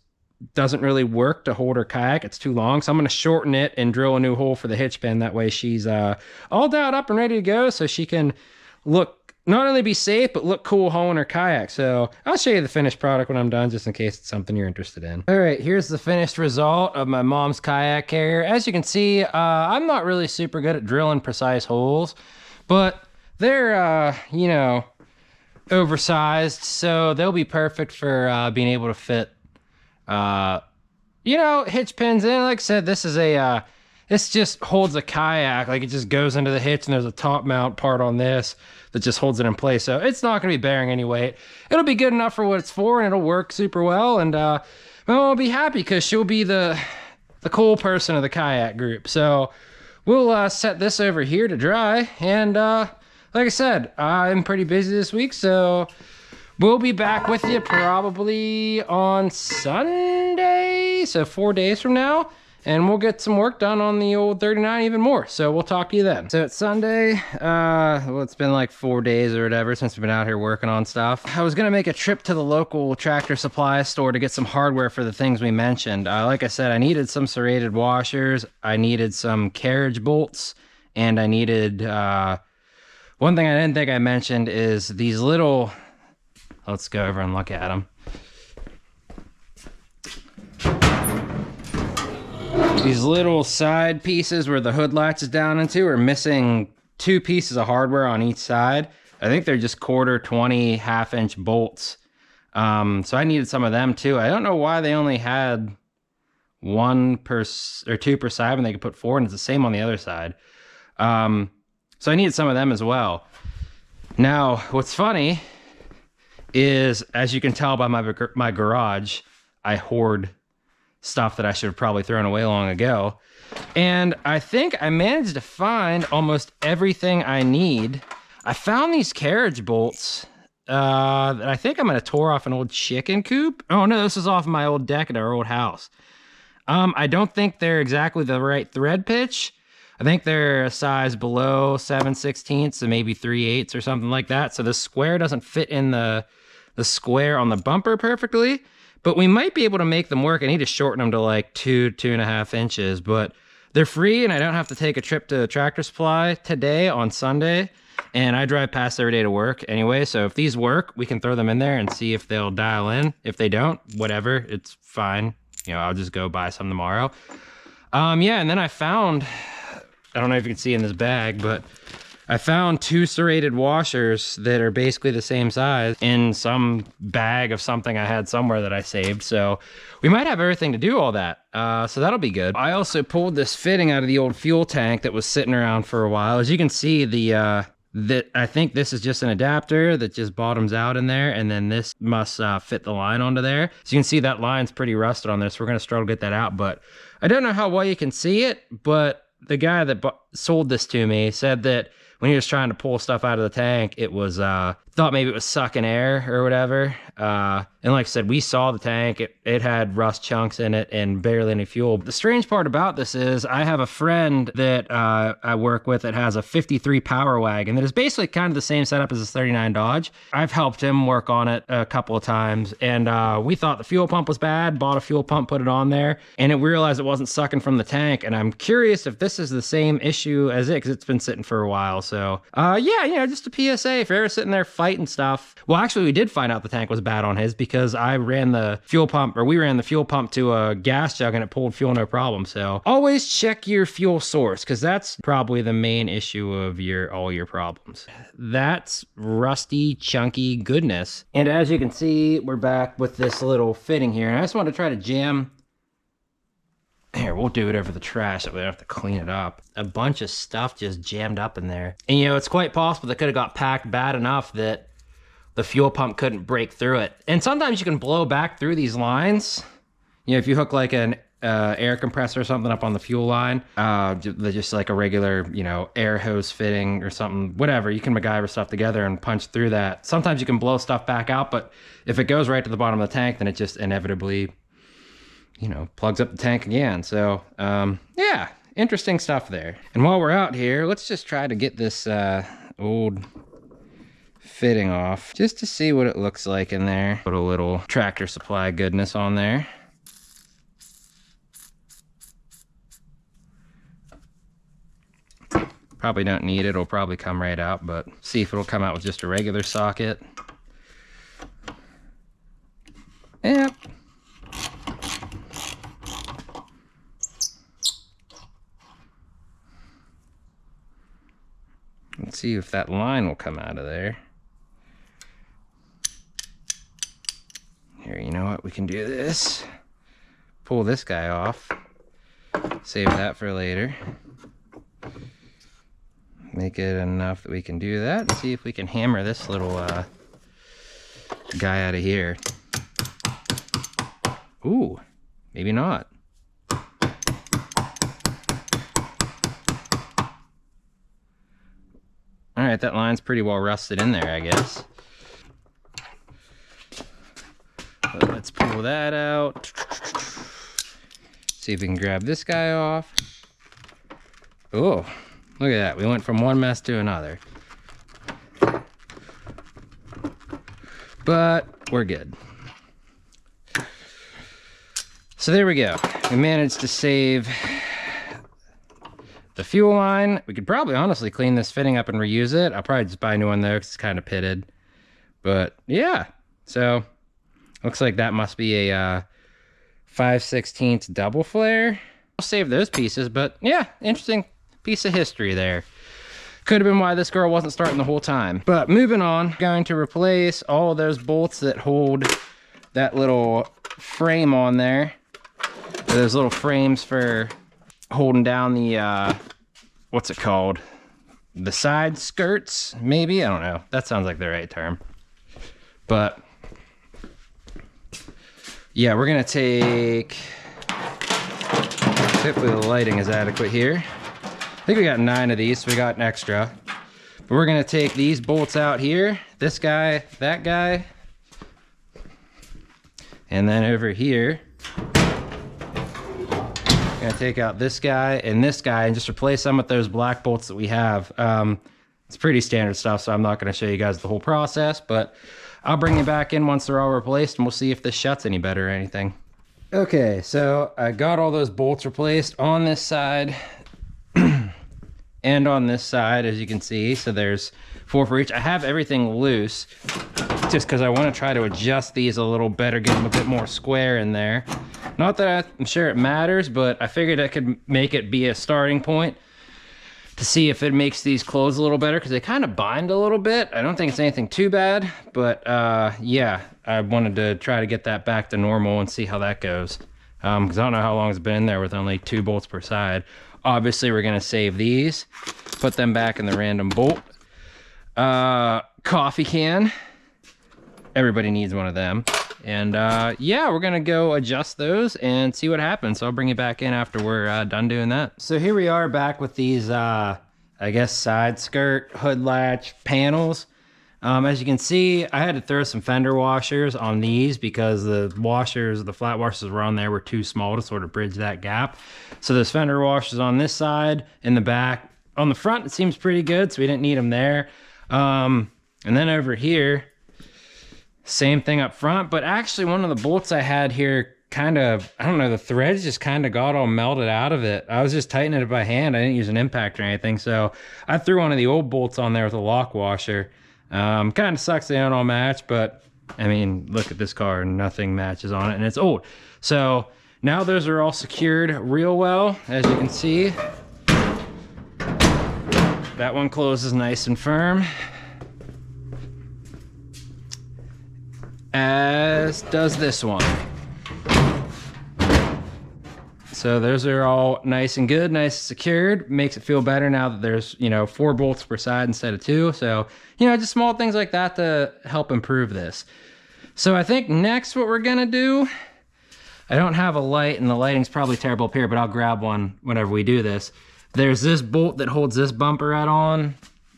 Speaker 1: doesn't really work to hold her kayak. It's too long. So I'm going to shorten it and drill a new hole for the hitch pin. That way she's all dialed up and ready to go, so she can look, not only be safe, but look cool hauling her kayak. So I'll show you the finished product when I'm done, just in case it's something you're interested in. All right, here's the finished result of my mom's kayak carrier. As you can see, I'm not really super good at drilling precise holes, but They're, you know, oversized, so they'll be perfect for being able to fit, you know, hitch pins in. Like I said, this is a, this just holds a kayak. Like, it just goes into the hitch, and there's a top mount part on this that just holds it in place. So it's not going to be bearing any weight. It'll be good enough for what it's for, and it'll work super well. And Mom will be happy because she'll be the cool person of the kayak group. So we'll set this over here to dry. And like I said, I'm pretty busy this week, so we'll be back with you probably on Sunday, so 4 days from now, and we'll get some work done on the old 39 even more. So we'll talk to you then. So it's Sunday. Well, it's been like 4 days or whatever since we've been out here working on stuff. I was gonna make a trip to the local tractor supply store to get some hardware for the things we mentioned. Like I said, I needed some serrated washers, I needed some carriage bolts, and I needed, one thing I didn't think I mentioned is these little, let's go over and look at them. These little side pieces where the hood latches down into are missing 2 pieces of hardware on each side. I think they're just 1/4, 20, half-inch bolts. So I needed some of them too. I don't know why they only had 1 per, or 2 per side when they could put 4, and it's the same on the other side. So I needed some of them as well. Now, what's funny is, as you can tell by my garage, I hoard stuff that I should have probably thrown away long ago. And I think I managed to find almost everything I need. I found these carriage bolts that I think I'm gonna tore off an old chicken coop. Oh no, this is off my old deck at our old house. I don't think they're exactly the right thread pitch. I think they're a size below 7/16, and maybe 3/8 or something like that. So the square doesn't fit in the square on the bumper perfectly, but we might be able to make them work. I need to shorten them to like 2.5 inches, but they're free, and I don't have to take a trip to Tractor Supply today on Sunday, and I drive past every day to work anyway. So if these work, we can throw them in there and see if they'll dial in. If they don't, whatever, it's fine. You know, I'll just go buy some tomorrow. Yeah, and then I found, I don't know if you can see in this bag, but I found 2 serrated washers that are basically the same size in some bag of something I had somewhere that I saved. So we might have everything to do all that. So that'll be good. I also pulled this fitting out of the old fuel tank that was sitting around for a while. As you can see, I think this is just an adapter that just bottoms out in there, and then this must fit the line onto there. So you can see that line's pretty rusted on this. We're gonna struggle to get that out, but I don't know how well you can see it, but the guy that sold this to me said that when he was trying to pull stuff out of the tank, it was, thought maybe it was sucking air or whatever. And like I said, we saw the tank, it had rust chunks in it and barely any fuel. The strange part about this is I have a friend that I work with that has a 53 Power Wagon that is basically kind of the same setup as a 39 Dodge. I've helped him work on it a couple of times, and we thought the fuel pump was bad, bought a fuel pump, put it on there, and we realized it wasn't sucking from the tank. And I'm curious if this is the same issue as it, because it's been sitting for a while. So yeah, you know, just a PSA, if you're ever sitting there fighting stuff. Well, actually, we did find out the tank was bad on his, because I ran the fuel pump, or we ran the fuel pump to a gas jug, and it pulled fuel no problem. So always check your fuel source, because that's probably the main issue of all your problems. That's rusty, chunky goodness. And as you can see, we're back with this little fitting here, and I just want to try to jam. Here, we'll do it over the trash so we don't have to clean it up. A bunch of stuff just jammed up in there. And you know, it's quite possible they could have got packed bad enough that the fuel pump couldn't break through it. And sometimes you can blow back through these lines. You know, if you hook like an air compressor or something up on the fuel line, just like a regular, you know, air hose fitting or something, whatever, you can MacGyver stuff together and punch through that. Sometimes you can blow stuff back out, but if it goes right to the bottom of the tank, then it just inevitably, you know, plugs up the tank again. So yeah, interesting stuff there. And while we're out here, let's just try to get this old fitting off, just to see what it looks like in there. Put a little Tractor Supply goodness on there. Probably don't need it, it'll probably come right out, but see if it'll come out with just a regular socket. Yep. Let's see if that line will come out of there. Here, you know what? We can do this. Pull this guy off. Save that for later. Make it enough that we can do that. And see if we can hammer this little guy out of here. Ooh, maybe not. All right, that line's pretty well rusted in there, I guess. But let's pull that out. See if we can grab this guy off. Oh, look at that. We went from one mess to another. But we're good. So there we go. We managed to save the fuel line. We could probably honestly clean this fitting up and reuse it. I'll probably just buy a new one though, because it's kind of pitted. But yeah, so looks like that must be a 5/16 double flare. I'll save those pieces, but yeah, interesting piece of history there. Could have been why this girl wasn't starting the whole time. But moving on, going to replace all of those bolts that hold that little frame on there. Those little frames for holding down the, what's it called? The side skirts, maybe? I don't know. That sounds like the right term. But yeah, we're gonna take, hopefully the lighting is adequate here. I think we got 9 of these, so we got an extra. But we're gonna take these bolts out here, this guy, that guy, and then over here, gonna take out this guy and just replace them with those black bolts that we have. It's pretty standard stuff, so I'm not gonna show you guys the whole process, but I'll bring you back in once they're all replaced and we'll see if this shuts any better or anything. Okay, so I got all those bolts replaced on this side and on this side, as you can see. So there's 4 for each. I have everything loose just because I want to try to adjust these a little better, get them a bit more square in there. Not that I'm sure it matters, but I figured I could make it be a starting point to see if it makes these close a little better, because they kind of bind a little bit. I don't think it's anything too bad, but yeah, I wanted to try to get that back to normal and see how that goes. Because I don't know how long it's been in there with only 2 bolts per side. Obviously, we're gonna save these, put them back in the random bolt. Coffee can. Everybody needs one of them. And yeah, we're gonna go adjust those and see what happens. So I'll bring you back in after we're done doing that. So here we are back with these, I guess, side skirt, hood latch panels. As you can see, I had to throw some fender washers on these because the washers, the flat washers were on there were too small to sort of bridge that gap. So there's fender washers on this side, in the back. On the front, it seems pretty good, so we didn't need them there. And then over here, same thing up front, but actually one of the bolts I had here kind of, I don't know, the threads just kind of got all melted out of it. I was just tightening it by hand. I didn't use an impact or anything, so I threw one of the old bolts on there with a lock washer. Kind of sucks they don't all match, but I mean, look at this car, nothing matches on it, and it's old. So now those are all secured real well, as you can see. That one closes nice and firm, as does this one. So those are all nice and good, nice and secured. Makes it feel better now that there's, you know, 4 bolts per side instead of 2. So, you know, just small things like that to help improve this. So I think next what we're gonna do, I don't have a light and the lighting's probably terrible up here, but I'll grab one whenever we do this. There's this bolt that holds this bumperette on,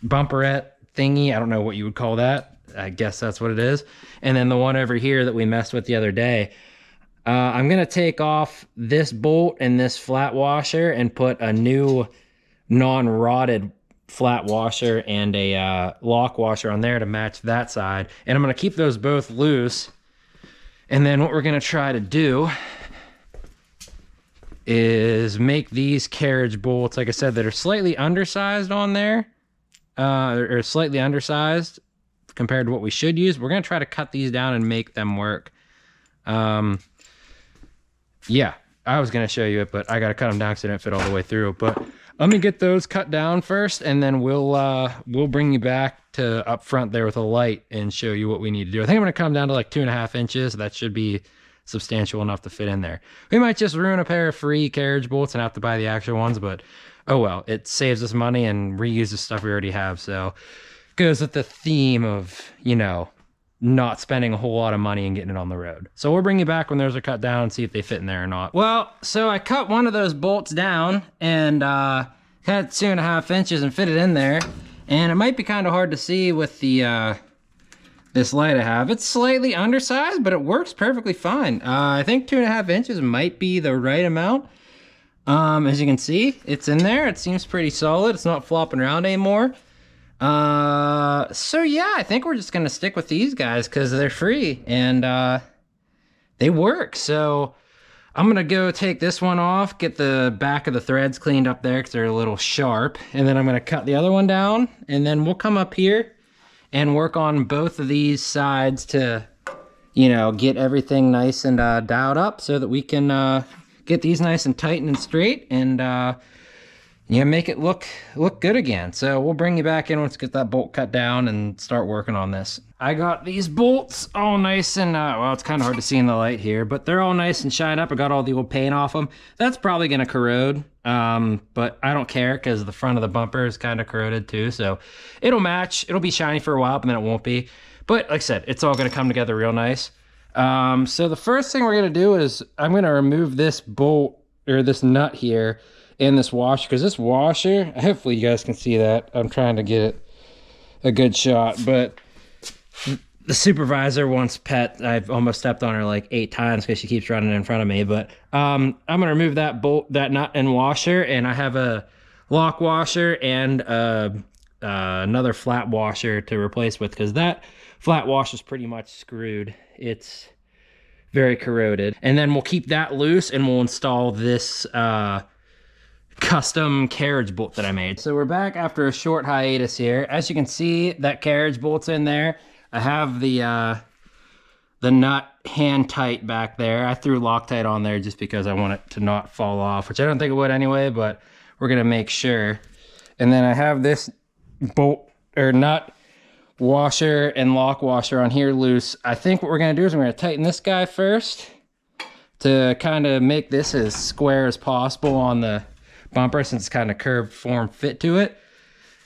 Speaker 1: bumperette thingy, I don't know what you would call that. I guess that's what it is. And then the one over here that we messed with the other day. I'm gonna take off this bolt and this flat washer and put a new non-rotted flat washer and a lock washer on there to match that side. And I'm gonna keep those both loose. And then what we're gonna try to do is make these carriage bolts, like I said, that are slightly undersized on there, or slightly undersized compared to what we should use. We're gonna try to cut these down and make them work. Yeah, I was gonna show you it, but I gotta cut them down because they didn't fit all the way through. But Let me get those cut down first, and then we'll bring you back to up front there with a light and show you what we need to do. I think I'm gonna come down to like 2.5 inches. That should be substantial enough to fit in there. We might just ruin a pair of free carriage bolts and have to buy the actual ones, but oh well, it saves us money and reuses stuff we already have. So goes with the theme of, you know, not spending a whole lot of money and getting it on the road. So we'll bring you back when those are cut down and see if they fit in there or not. Well, so I cut one of those bolts down and cut 2.5 inches and fit it in there. And it might be kind of hard to see with the this light I have. It's slightly undersized, but it works perfectly fine. I think 2.5 inches might be the right amount. As you can see, it's in there. It seems pretty solid. It's not flopping around anymore. So yeah, I think we're just gonna stick with these guys because they're free and they work. So I'm gonna go take this one off, get the back of the threads cleaned up there because they're a little sharp, and then I'm gonna cut the other one down, and then we'll come up here and work on both of these sides to, you know, get everything nice and dialed up so that we can get these nice and tight and straight and yeah, make it look good again. So we'll bring you back in once we get that bolt cut down and start working on this. I got these bolts all nice and, well, it's kind of hard to see in the light here, but they're all nice and shined up. I got all the old paint off them. That's probably gonna corrode, but I don't care because the front of the bumper is kind of corroded too. So it'll match. It'll be shiny for a while, but then it won't be. But like I said, it's all gonna come together real nice. So the first thing we're gonna do is I'm gonna remove this bolt or this nut here in this washer, because this washer, hopefully you guys can see that. I'm trying to get it a good shot, but the supervisor wants pet. I've almost stepped on her like 8 times because she keeps running in front of me. But I'm gonna remove that bolt, that nut and washer, and I have a lock washer and another flat washer to replace with, because that flat washer is pretty much screwed. It's very corroded. And then we'll keep that loose and we'll install this custom carriage bolt that I made. So we're back after a short hiatus here. As you can see, that carriage bolt's in there. I have the nut hand tight back there. I threw Loctite on there just because I want it to not fall off, which I don't think it would anyway, but we're gonna make sure. And then I have this bolt or nut washer and lock washer on here loose. I think what we're gonna do is we're gonna tighten this guy first to kind of make this as square as possible on the bumper, since it's kind of curved form fit to it.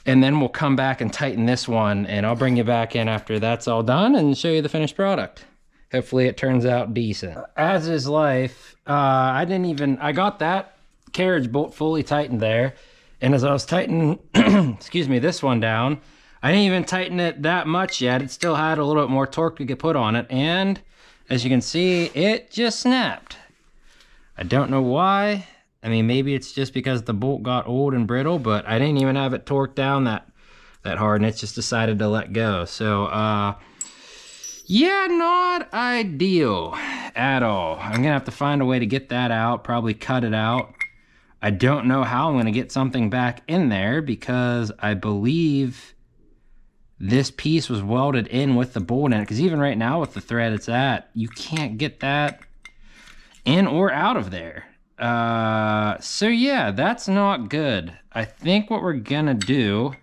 Speaker 1: And then we'll come back and tighten this one, and I'll bring you back in after that's all done and show you the finished product. Hopefully it turns out decent. As is life, I got that carriage bolt fully tightened there, and as I was tightening excuse me, this one down, I didn't even tighten it that much yet. It still had a little bit more torque we could put on it, and as you can see, it just snapped. I don't know why. I mean, maybe it's just because the bolt got old and brittle, but I didn't even have it torqued down that hard, and it's just decided to let go. So, yeah, not ideal at all. I'm gonna have to find a way to get that out, probably cut it out. I don't know how I'm gonna get something back in there because I believe this piece was welded in with the bolt in it, because even right now with the thread it's at, you can't get that in or out of there. So yeah, that's not good. I think what we're gonna do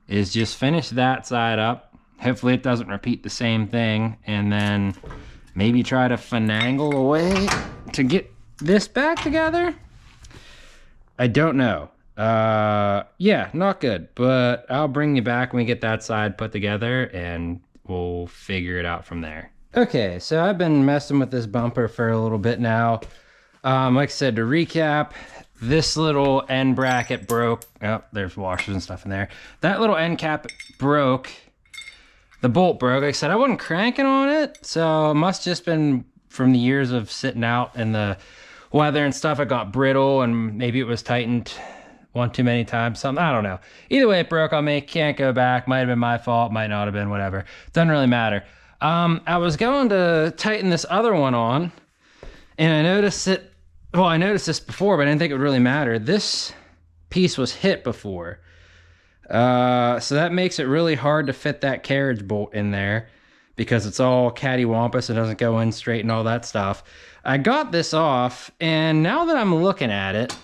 Speaker 1: is just finish that side up. Hopefully it doesn't repeat the same thing, and then maybe try to finagle a way to get this back together. I don't know. Yeah, not good, but I'll bring you back when we get that side put together and we'll figure it out from there. Okay, so I've been messing with this bumper for a little bit now. Like I said, to recap, this little end bracket broke. Oh, there's washers and stuff in there. That little end cap broke. The bolt broke. Like I said, I wasn't cranking on it, so it must just been from the years of sitting out in the weather and stuff. It got brittle, and maybe it was tightened one too many times. Something, I don't know. Either way, it broke on me. Can't go back. Might have been my fault. Might not have been. Whatever. Doesn't really matter. I was going to tighten this other one on, and I noticed it. Well, I noticed this before, but I didn't think it would really matter. This piece was hit before. So that makes it really hard to fit that carriage bolt in there because it's all cattywampus and doesn't go in straight and all that stuff. I got this off, and now that I'm looking at it,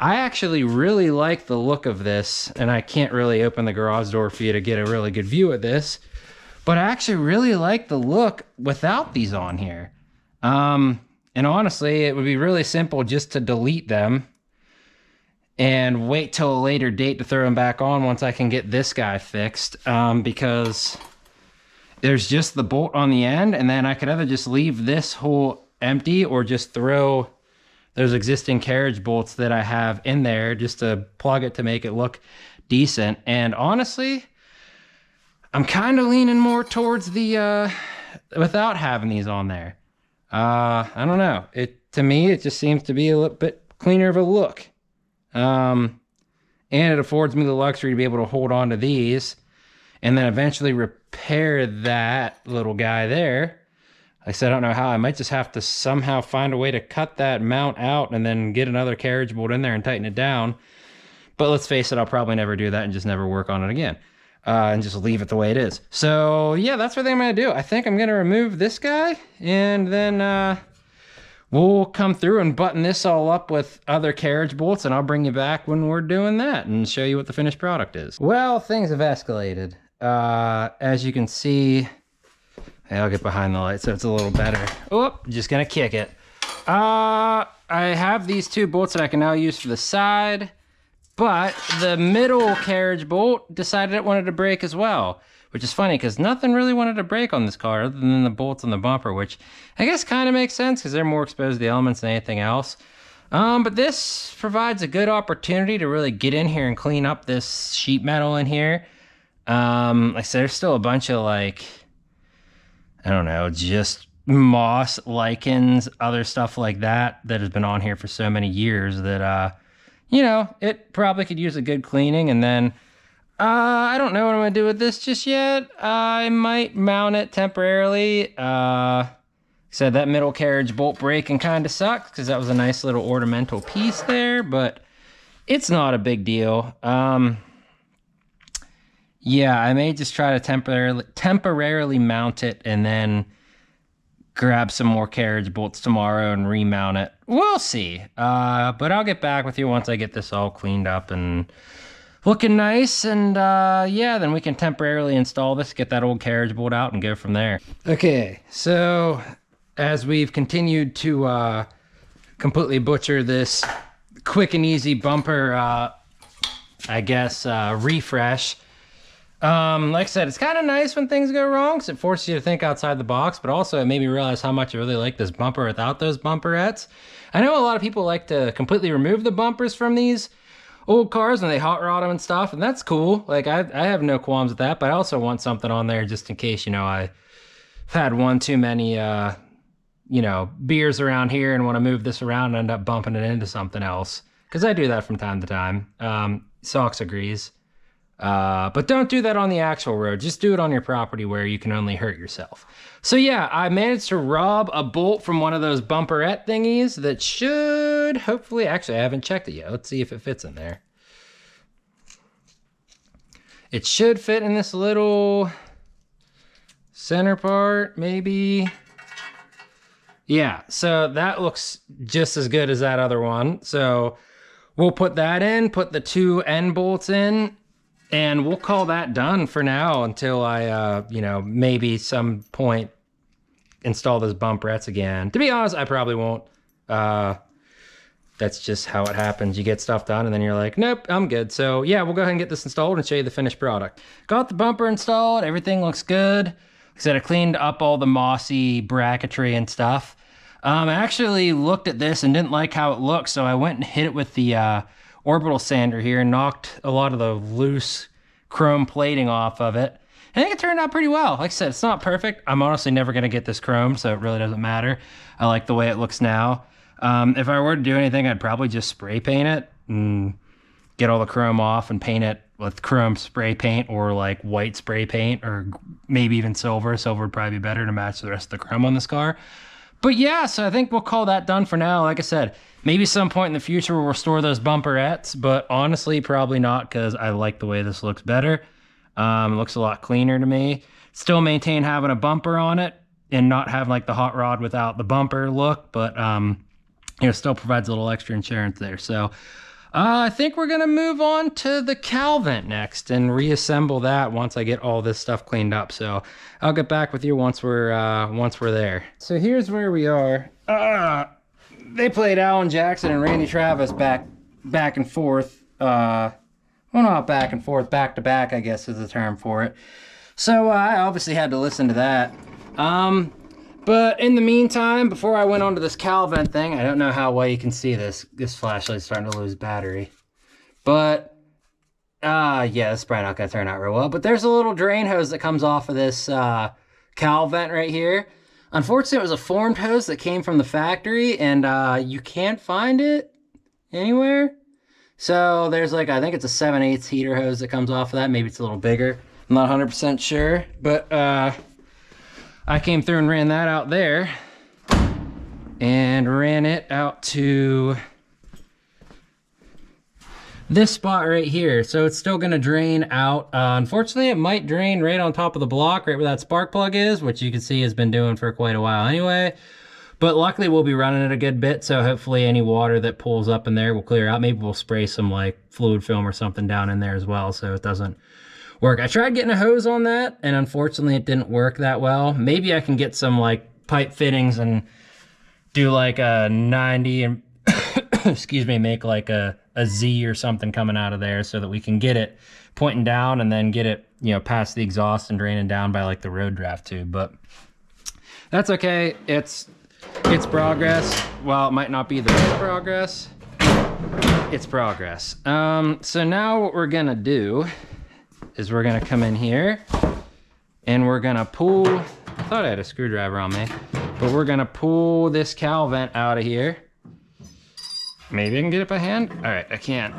Speaker 1: I actually really like the look of this, and I can't really open the garage door for you to get a really good view of this, but I actually really like the look without these on here. And honestly, it would be really simple just to delete them and wait till a later date to throw them back on once I can get this guy fixed, because there's just the bolt on the end, and then I could either just leave this hole empty or just throw those existing carriage bolts that I have in there just to plug it to make it look decent. And honestly, I'm kind of leaning more towards the without having these on there. I don't know. To me, it just seems to be a little bit cleaner of a look. And it affords me the luxury to be able to hold on to these and then eventually repair that little guy there. Like I said, I don't know how. I might just have to somehow find a way to cut that mount out and then get another carriage bolt in there and tighten it down. But let's face it, I'll probably never do that and just never work on it again. And just leave it the way it is. So yeah, that's what I'm going to do. I think I'm going to remove this guy, and then we'll come through and button this all up with other carriage bolts, and I'll bring you back when we're doing that and show you what the finished product is. Well, things have escalated. As you can see, I'll get behind the light so it's a little better. Oh, just gonna kick it. I have these two bolts that I can now use for the side, but the middle carriage bolt decided it wanted to break as well, which is funny because nothing really wanted to break on this car other than the bolts on the bumper, which I guess kind of makes sense because they're more exposed to the elements than anything else. But this provides a good opportunity to really get in here and clean up this sheet metal in here. Like I said, there's still a bunch of like, I don't know, just moss, lichens, other stuff like that that has been on here for so many years that, you know, it probably could use a good cleaning. And then I don't know what I'm going to do with this just yet. I might mount it temporarily. Said that middle carriage bolt breaking kind of sucks because that was a nice little ornamental piece there, but it's not a big deal. Yeah, I may just try to temporarily mount it and then grab some more carriage bolts tomorrow and remount it. We'll see. But I'll get back with you once I get this all cleaned up and looking nice. And yeah, then we can temporarily install this, get that old carriage bolt out and go from there. Okay, so as we've continued to completely butcher this quick and easy bumper, I guess, refresh. Like I said, it's kind of nice when things go wrong because it forces you to think outside the box, but also it made me realize how much I really like this bumper without those bumperettes. I know a lot of people like to completely remove the bumpers from these old cars when they hot rod them and stuff, and that's cool. Like, I have no qualms with that, but I also want something on there just in case, you know, I've had one too many, you know, beers around here and want to move this around and end up bumping it into something else. Because I do that from time to time. Sox agrees. But don't do that on the actual road. Just do it on your property where you can only hurt yourself. So yeah, I managed to rob a bolt from one of those bumperette thingies that should hopefully, actually I haven't checked it yet. Let's see if it fits in there. It should fit in this little center part, maybe. Yeah, so that looks just as good as that other one. So we'll put that in, put the two end bolts in, and we'll call that done for now until I, you know, maybe some point install those bumperettes again. To be honest, I probably won't. That's just how it happens. You get stuff done and then you're like, nope, I'm good. So yeah, we'll go ahead and get this installed and show you the finished product. Got the bumper installed. Everything looks good. Like I said, I cleaned up all the mossy bracketry and stuff. I actually looked at this and didn't like how it looked, so I went and hit it with the orbital sander here and knocked a lot of the loose chrome plating off of it. I think it turned out pretty well. Like I said, it's not perfect. I'm honestly never going to get this chrome, so it really doesn't matter. I like the way it looks now. If I were to do anything, I'd probably just spray paint it and get all the chrome off and paint it with chrome spray paint or like white spray paint or maybe even silver. Silver would probably be better to match the rest of the chrome on this car. But yeah, so I think we'll call that done for now. Like I said, maybe some point in the future we'll restore those bumperettes, but honestly, probably not because I like the way this looks better. It looks a lot cleaner to me. Still maintain having a bumper on it and not having like the hot rod without the bumper look, but you know, still provides a little extra insurance there. So I think we're gonna move on to the cowl vent next and reassemble that once I get all this stuff cleaned up. So I'll get back with you once we're there. So here's where we are. They played Alan Jackson and Randy Travis back and forth. Well, not back and forth, back to back, I guess is the term for it. So I obviously had to listen to that. But in the meantime, before I went on to this cowl vent thing, I don't know how well you can see this. This flashlight's starting to lose battery. But, yeah, this is probably not going to turn out real well. But there's a little drain hose that comes off of this cowl vent right here. Unfortunately, it was a formed hose that came from the factory, and you can't find it anywhere. So there's like, I think it's a 7/8 heater hose that comes off of that. Maybe it's a little bigger. I'm not 100% sure, but I came through and ran that out there and ran it out to this spot right here. So it's still gonna drain out. Unfortunately, it might drain right on top of the block, right where that spark plug is, which you can see has been doing for quite a while anyway. But luckily we'll be running it a good bit, so hopefully any water that pulls up in there will clear out. Maybe we'll spray some like fluid film or something down in there as well so it doesn't work. I tried getting a hose on that, and unfortunately it didn't work that well. Maybe I can get some like pipe fittings and do like a 90 and excuse me, make like a Z or something coming out of there so that we can get it pointing down and then get it, you know, past the exhaust and draining down by like the road draft tube. But that's okay. It's progress. While it might not be the best progress, it's progress. So now what we're gonna do is we're gonna come in here and we're gonna pull, I thought I had a screwdriver on me, but we're gonna pull this cowl vent out of here. Maybe I can get it by hand? All right, I can't.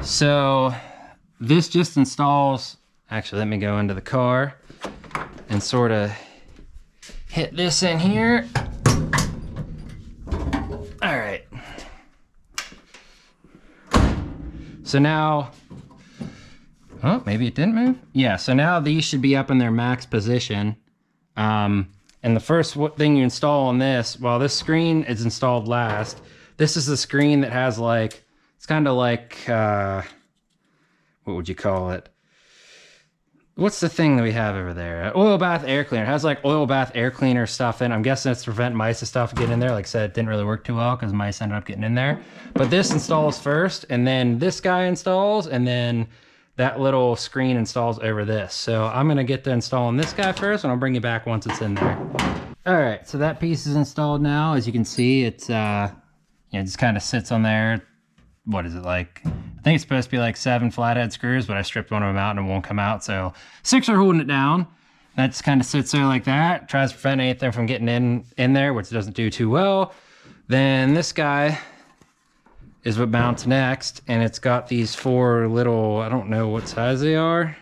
Speaker 1: So this just installs, actually let me go into the car and sort of hit this in here. All right. So now, oh, maybe it didn't move? Yeah, so now these should be up in their max position. And the first thing you install on this, well, this screen is installed last. This is the screen that has like, it's kind of like, what would you call it? What's the thing that we have over there? Oil bath air cleaner. It has like oil bath air cleaner stuff in. I'm guessing it's to prevent mice and stuff getting in there. Like I said, it didn't really work too well because mice ended up getting in there. But this installs first, and then this guy installs, and then that little screen installs over this. So I'm gonna get to installing this guy first, and I'll bring you back once it's in there. All right, so that piece is installed now. As you can see, it's you know, it just kind of sits on there. What is it like? I think it's supposed to be like 7 flathead screws, but I stripped one of them out and it won't come out. So 6 are holding it down. That just kind of sits there like that. Tries to prevent anything from getting in there, which doesn't do too well. Then this guy is what mounts next, and it's got these 4 little, I don't know what size they are,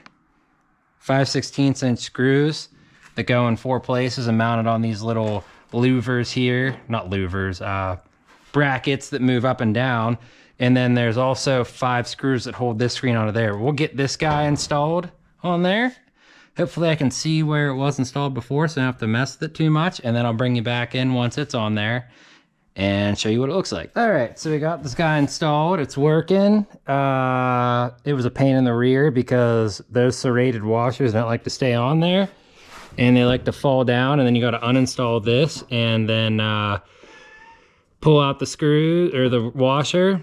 Speaker 1: 5/16 inch screws that go in 4 places and mounted on these little louvers here. Not louvers, brackets that move up and down. And then there's also 5 screws that hold this screen onto there. We'll get this guy installed on there. Hopefully I can see where it was installed before so I don't have to mess with it too much. And then I'll bring you back in once it's on there and show you what it looks like. All right, so we got this guy installed. It's working. It was a pain in the rear because those serrated washers don't like to stay on there. And they like to fall down, and then you got to uninstall this and then pull out the screw or the washer.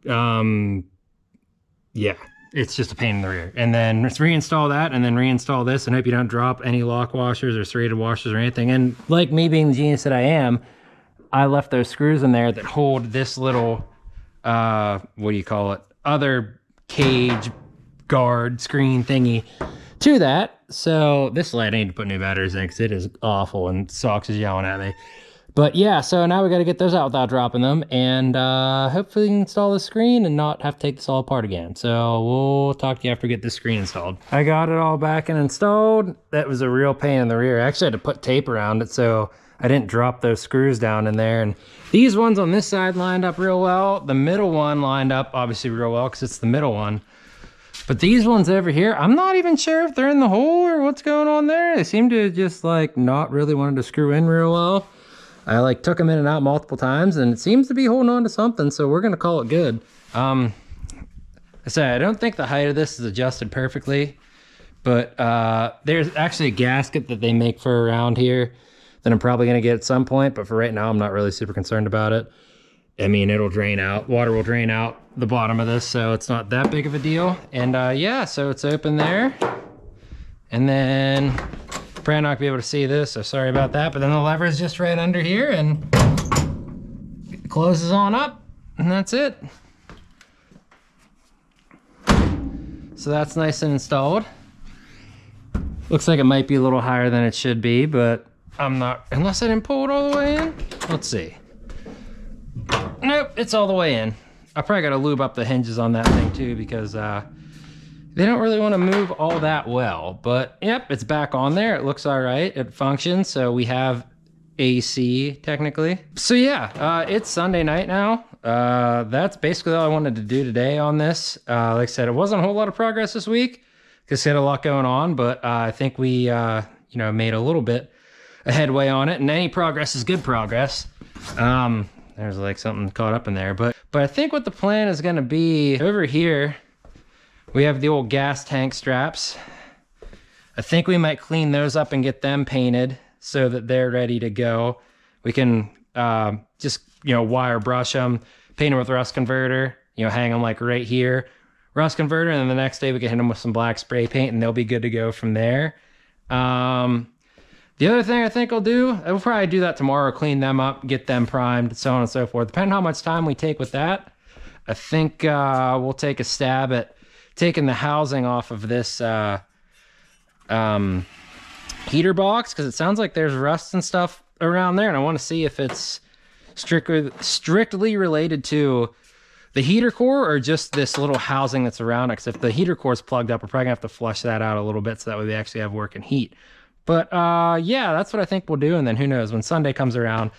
Speaker 1: Yeah, it's just a pain in the rear. And then let's reinstall that and then reinstall this and hope you don't drop any lock washers or serrated washers or anything. And like me being the genius that I am, I left those screws in there that hold this little, what do you call it? Other cage guard screen thingy to that. So this light, I need to put new batteries in because it is awful and Sox is yelling at me. But yeah, so now we got to get those out without dropping them, and hopefully install the screen and not have to take this all apart again. So we'll talk to you after we get this screen installed. I got it all back and installed. That was a real pain in the rear. I actually had to put tape around it so I didn't drop those screws down in there. And these ones on this side lined up real well. The middle one lined up obviously real well because it's the middle one. But these ones over here, I'm not even sure if they're in the hole or what's going on there. They seem to just like not really wanting to screw in real well. I like took them in and out multiple times, and it seems to be holding on to something, so we're gonna call it good. I said, I don't think the height of this is adjusted perfectly, but there's actually a gasket that they make for around here that I'm probably gonna get at some point, but for right now, I'm not really super concerned about it. I mean, it'll drain out, water will drain out the bottom of this, so it's not that big of a deal. And yeah, so it's open there. And then, probably not gonna be able to see this, so sorry about that, but then the lever is just right under here and it closes on up, and that's it. So that's nice and installed. Looks like it might be a little higher than it should be, but I'm not, unless I didn't pull it all the way in. Let's see. Nope, it's all the way in. I probably gotta lube up the hinges on that thing too, because they don't really want to move all that well. But yep, it's back on there. It looks all right. It functions. So we have AC technically. So yeah, it's Sunday night now. That's basically all I wanted to do today on this. Like I said, it wasn't a whole lot of progress this week because we had a lot going on, but I think we, you know, made a little bit of headway on it, and any progress is good progress. There's like something caught up in there, but I think what the plan is going to be over here, we have the old gas tank straps. I think we might clean those up and get them painted so that they're ready to go. We can just, you know, wire brush them, paint them with rust converter, you know, hang them like right here, rust converter, and then the next day we can hit them with some black spray paint and they'll be good to go from there. The other thing I think I'll do, I'll probably do that tomorrow, clean them up, get them primed, so on and so forth. Depending on how much time we take with that, I think we'll take a stab at taking the housing off of this heater box, because it sounds like there's rust and stuff around there, and I want to see if it's strictly related to the heater core or just this little housing that's around it, because if the heater core is plugged up, we're probably gonna have to flush that out a little bit so that way we actually have working heat. But yeah, that's what I think we'll do. And then who knows, when Sunday comes around,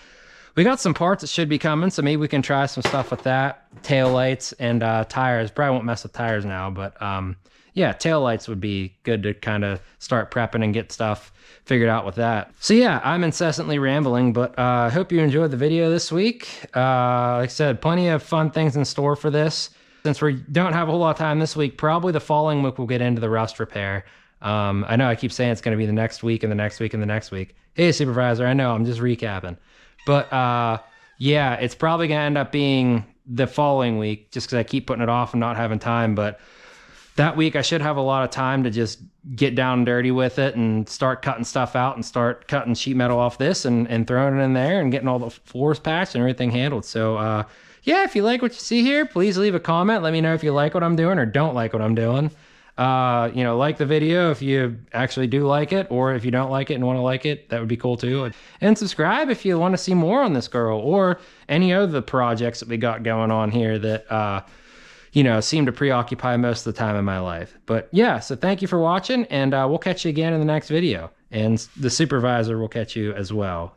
Speaker 1: we got some parts that should be coming, so maybe we can try some stuff with that. Tail lights and tires. Probably won't mess with tires now, but yeah, tail lights would be good to kind of start prepping and get stuff figured out with that. So yeah, I'm incessantly rambling, but I hope you enjoyed the video this week. Like I said, plenty of fun things in store for this. Since we don't have a whole lot of time this week, probably the following week we'll get into the rust repair. I know I keep saying it's going to be the next week and the next week and the next week. Hey, supervisor, I know, I'm just recapping. But yeah, it's probably going to end up being the following week just because I keep putting it off and not having time. But that week I should have a lot of time to just get down and dirty with it and start cutting stuff out and start cutting sheet metal off this and throwing it in there and getting all the floors patched and everything handled. So yeah, if you like what you see here, please leave a comment. Let me know if you like what I'm doing or don't like what I'm doing. You know, like the video if you actually do like it, or if you don't like it and want to like it, that would be cool too. And subscribe if you want to see more on this girl or any other projects that we got going on here that, you know, seem to preoccupy most of the time in my life. But yeah, so thank you for watching, and we'll catch you again in the next video. And the supervisor will catch you as well.